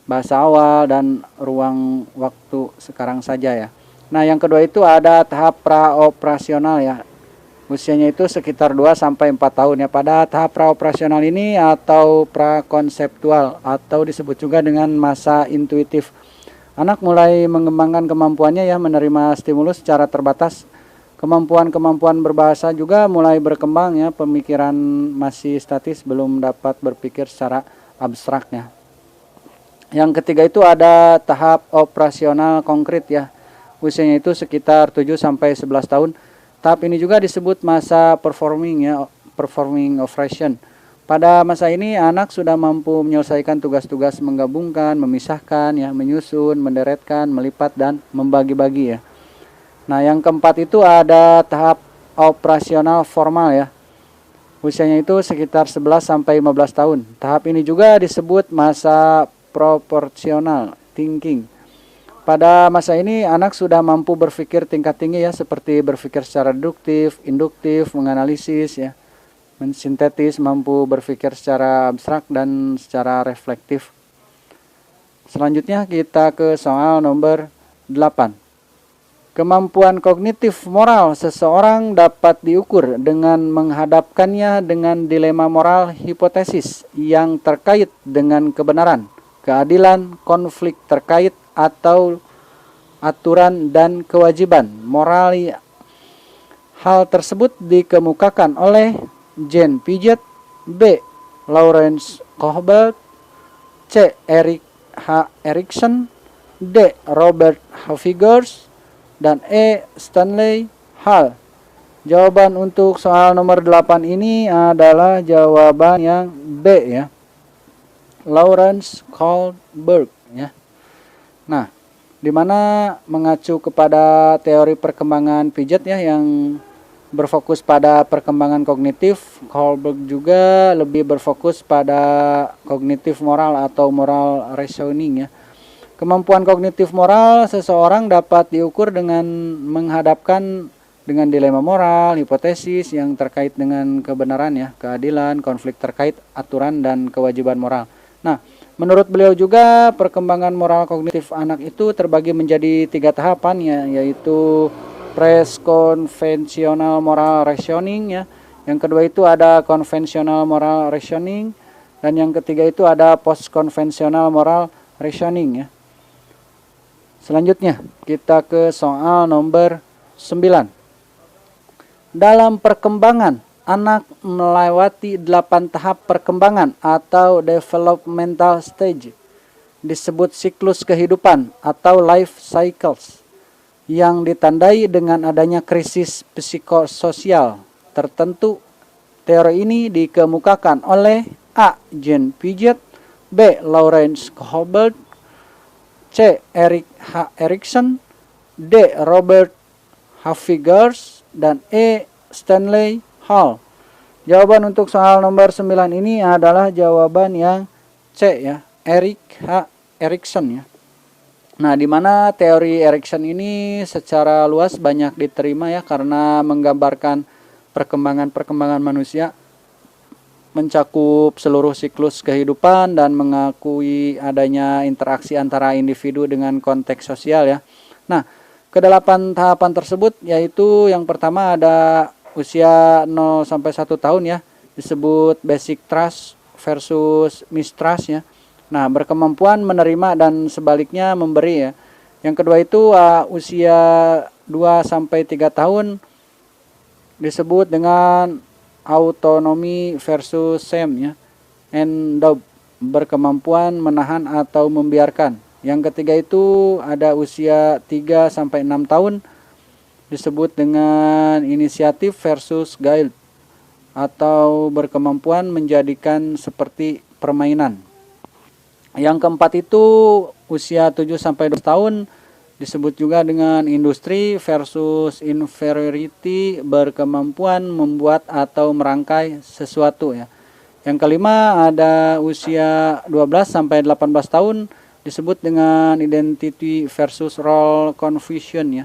bahasa awal, dan ruang waktu sekarang saja ya. Nah, yang kedua itu ada tahap praoperasional ya. Usianya itu sekitar 2 sampai 4 tahun ya. Pada tahap praoperasional ini atau prakonseptual atau disebut juga dengan masa intuitif, anak mulai mengembangkan kemampuannya ya menerima stimulus secara terbatas. Kemampuan-kemampuan berbahasa juga mulai berkembang ya. Pemikiran masih statis, belum dapat berpikir secara abstraknya. Yang ketiga itu ada tahap operasional konkret ya. Usianya itu sekitar 7 sampai 11 tahun. Tahap ini juga disebut masa performing ya, performing operation. Pada masa ini anak sudah mampu menyelesaikan tugas-tugas menggabungkan, memisahkan ya, menyusun, menderetkan, melipat, dan membagi-bagi ya. Nah, yang keempat itu ada tahap operasional formal ya. Usianya itu sekitar 11 sampai 15 tahun. Tahap ini juga disebut masa proportional thinking. Pada masa ini anak sudah mampu berpikir tingkat tinggi ya, seperti berpikir secara deduktif, induktif, menganalisis ya, mensintetis, mampu berpikir secara abstrak dan secara reflektif. Selanjutnya kita ke soal nomor 8. Kemampuan kognitif moral seseorang dapat diukur dengan menghadapkannya dengan dilema moral hipotesis yang terkait dengan kebenaran, keadilan, konflik terkait atau aturan dan kewajiban moral. Hal tersebut dikemukakan oleh Jean Piaget, B. Lawrence Kohlberg, C. Erik H. Erikson, D. Robert Haffigers, dan E. Stanley Hall. Jawaban untuk soal nomor 8 ini adalah jawaban yang B ya. Lawrence Kohlberg ya. Nah, di mana mengacu kepada teori perkembangan Piaget ya yang berfokus pada perkembangan kognitif, Kohlberg juga lebih berfokus pada kognitif moral atau moral reasoning ya. Kemampuan kognitif moral seseorang dapat diukur dengan menghadapkan dengan dilema moral, hipotesis yang terkait dengan kebenaran ya, keadilan, konflik terkait aturan dan kewajiban moral. Nah, menurut beliau juga perkembangan moral kognitif anak itu terbagi menjadi 3 tahapan ya, yaitu pre-konvensional moral rationing ya. Yang kedua itu ada konvensional moral rationing, dan yang ketiga itu ada post-konvensional moral rationing ya. Selanjutnya kita ke soal nomor 9. Dalam perkembangan, anak melewati 8 tahap perkembangan atau developmental stage, disebut siklus kehidupan atau life cycles, yang ditandai dengan adanya krisis psikososial tertentu. Teori ini dikemukakan oleh A. Jean Piaget, B. Lawrence Kohlberg, C. Erik H. Erikson, D. Robert Haffigers, dan E. Stanley Hall. Jawaban untuk soal nomor 9 ini adalah jawaban yang C ya, Erik H. Erikson ya. Nah, di mana teori Erikson ini secara luas banyak diterima ya karena menggambarkan perkembangan manusia, mencakup seluruh siklus kehidupan dan mengakui adanya interaksi antara individu dengan konteks sosial ya. Nah, ke-8 tahapan tersebut yaitu yang pertama ada usia 0 sampai 1 tahun ya, disebut basic trust versus mistrust ya. Nah, berkemampuan menerima dan sebaliknya memberi ya. Yang kedua itu usia 2 sampai 3 tahun disebut dengan autonomi versus SEM ya. Endowed, berkemampuan menahan atau membiarkan. Yang ketiga itu ada usia 3 sampai 6 tahun disebut dengan inisiatif versus guild atau berkemampuan menjadikan seperti permainan. Yang keempat itu usia 7 sampai 12 tahun disebut juga dengan industri versus inferiority, berkemampuan membuat atau merangkai sesuatu ya. Yang kelima ada usia 12 sampai 18 tahun disebut dengan identity versus role confusion ya.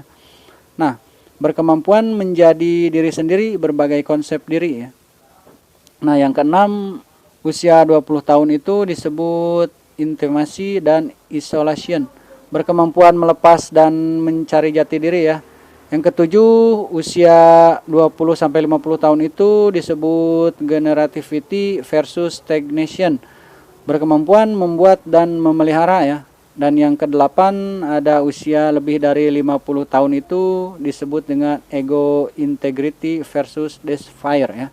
Nah, berkemampuan menjadi diri sendiri, berbagai konsep diri ya. Nah, yang keenam usia 20 tahun itu disebut intimasi dan isolation, berkemampuan melepas dan mencari jati diri ya. Yang ketujuh usia 20 sampai 50 tahun itu disebut generativity versus stagnation, berkemampuan membuat dan memelihara ya. Dan yang kedelapan ada usia lebih dari 50 tahun itu disebut dengan ego integrity versus desire ya.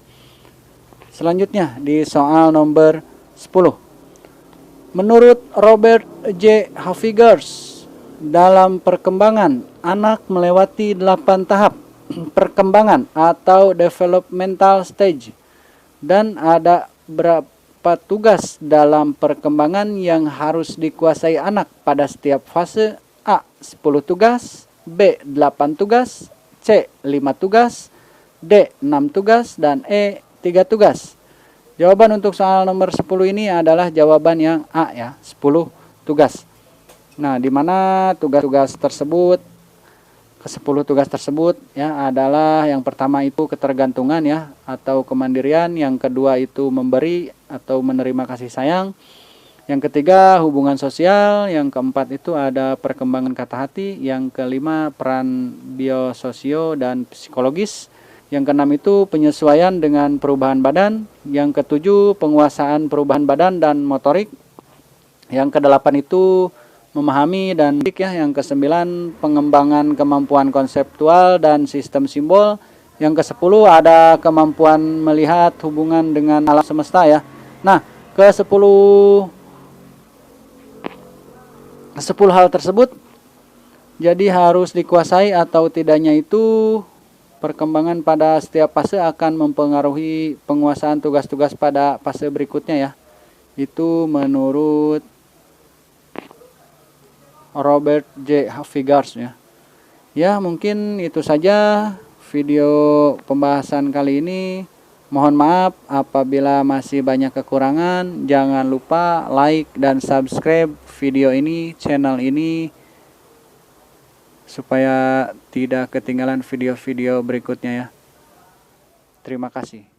Selanjutnya di soal nomor 10. Menurut Robert J. Havigers, dalam perkembangan anak melewati 8 tahap perkembangan atau developmental stage, dan ada berapa tugas dalam perkembangan yang harus dikuasai anak pada setiap fase? A. 10 tugas, B. 8 tugas, C. 5 tugas, D. 6 tugas, dan E. 3 tugas. Jawaban untuk soal nomor 10 ini adalah jawaban yang A ya, 10 tugas. Nah, di mana tugas-tugas tersebut, ke-10 tugas tersebut ya adalah yang pertama itu ketergantungan ya atau kemandirian, yang kedua itu memberi atau menerima kasih sayang, yang ketiga hubungan sosial, yang keempat itu ada perkembangan kata hati, yang kelima peran biososio dan psikologis, yang keenam itu penyesuaian dengan perubahan badan, yang ketujuh penguasaan perubahan badan dan motorik, yang kedelapan itu memahami dan ya, yang kesembilan pengembangan kemampuan konseptual dan sistem simbol, yang ke-10 ada kemampuan melihat hubungan dengan alam semesta ya. Nah, ke-10 hal tersebut jadi harus dikuasai atau tidaknya itu perkembangan pada setiap fase akan mempengaruhi penguasaan tugas-tugas pada fase berikutnya ya. Itu menurut Robert J. Havigers ya. Ya, mungkin itu saja video pembahasan kali ini. Mohon maaf apabila masih banyak kekurangan. Jangan lupa like dan subscribe video ini, channel ini, supaya tidak ketinggalan video-video berikutnya ya. Terima kasih.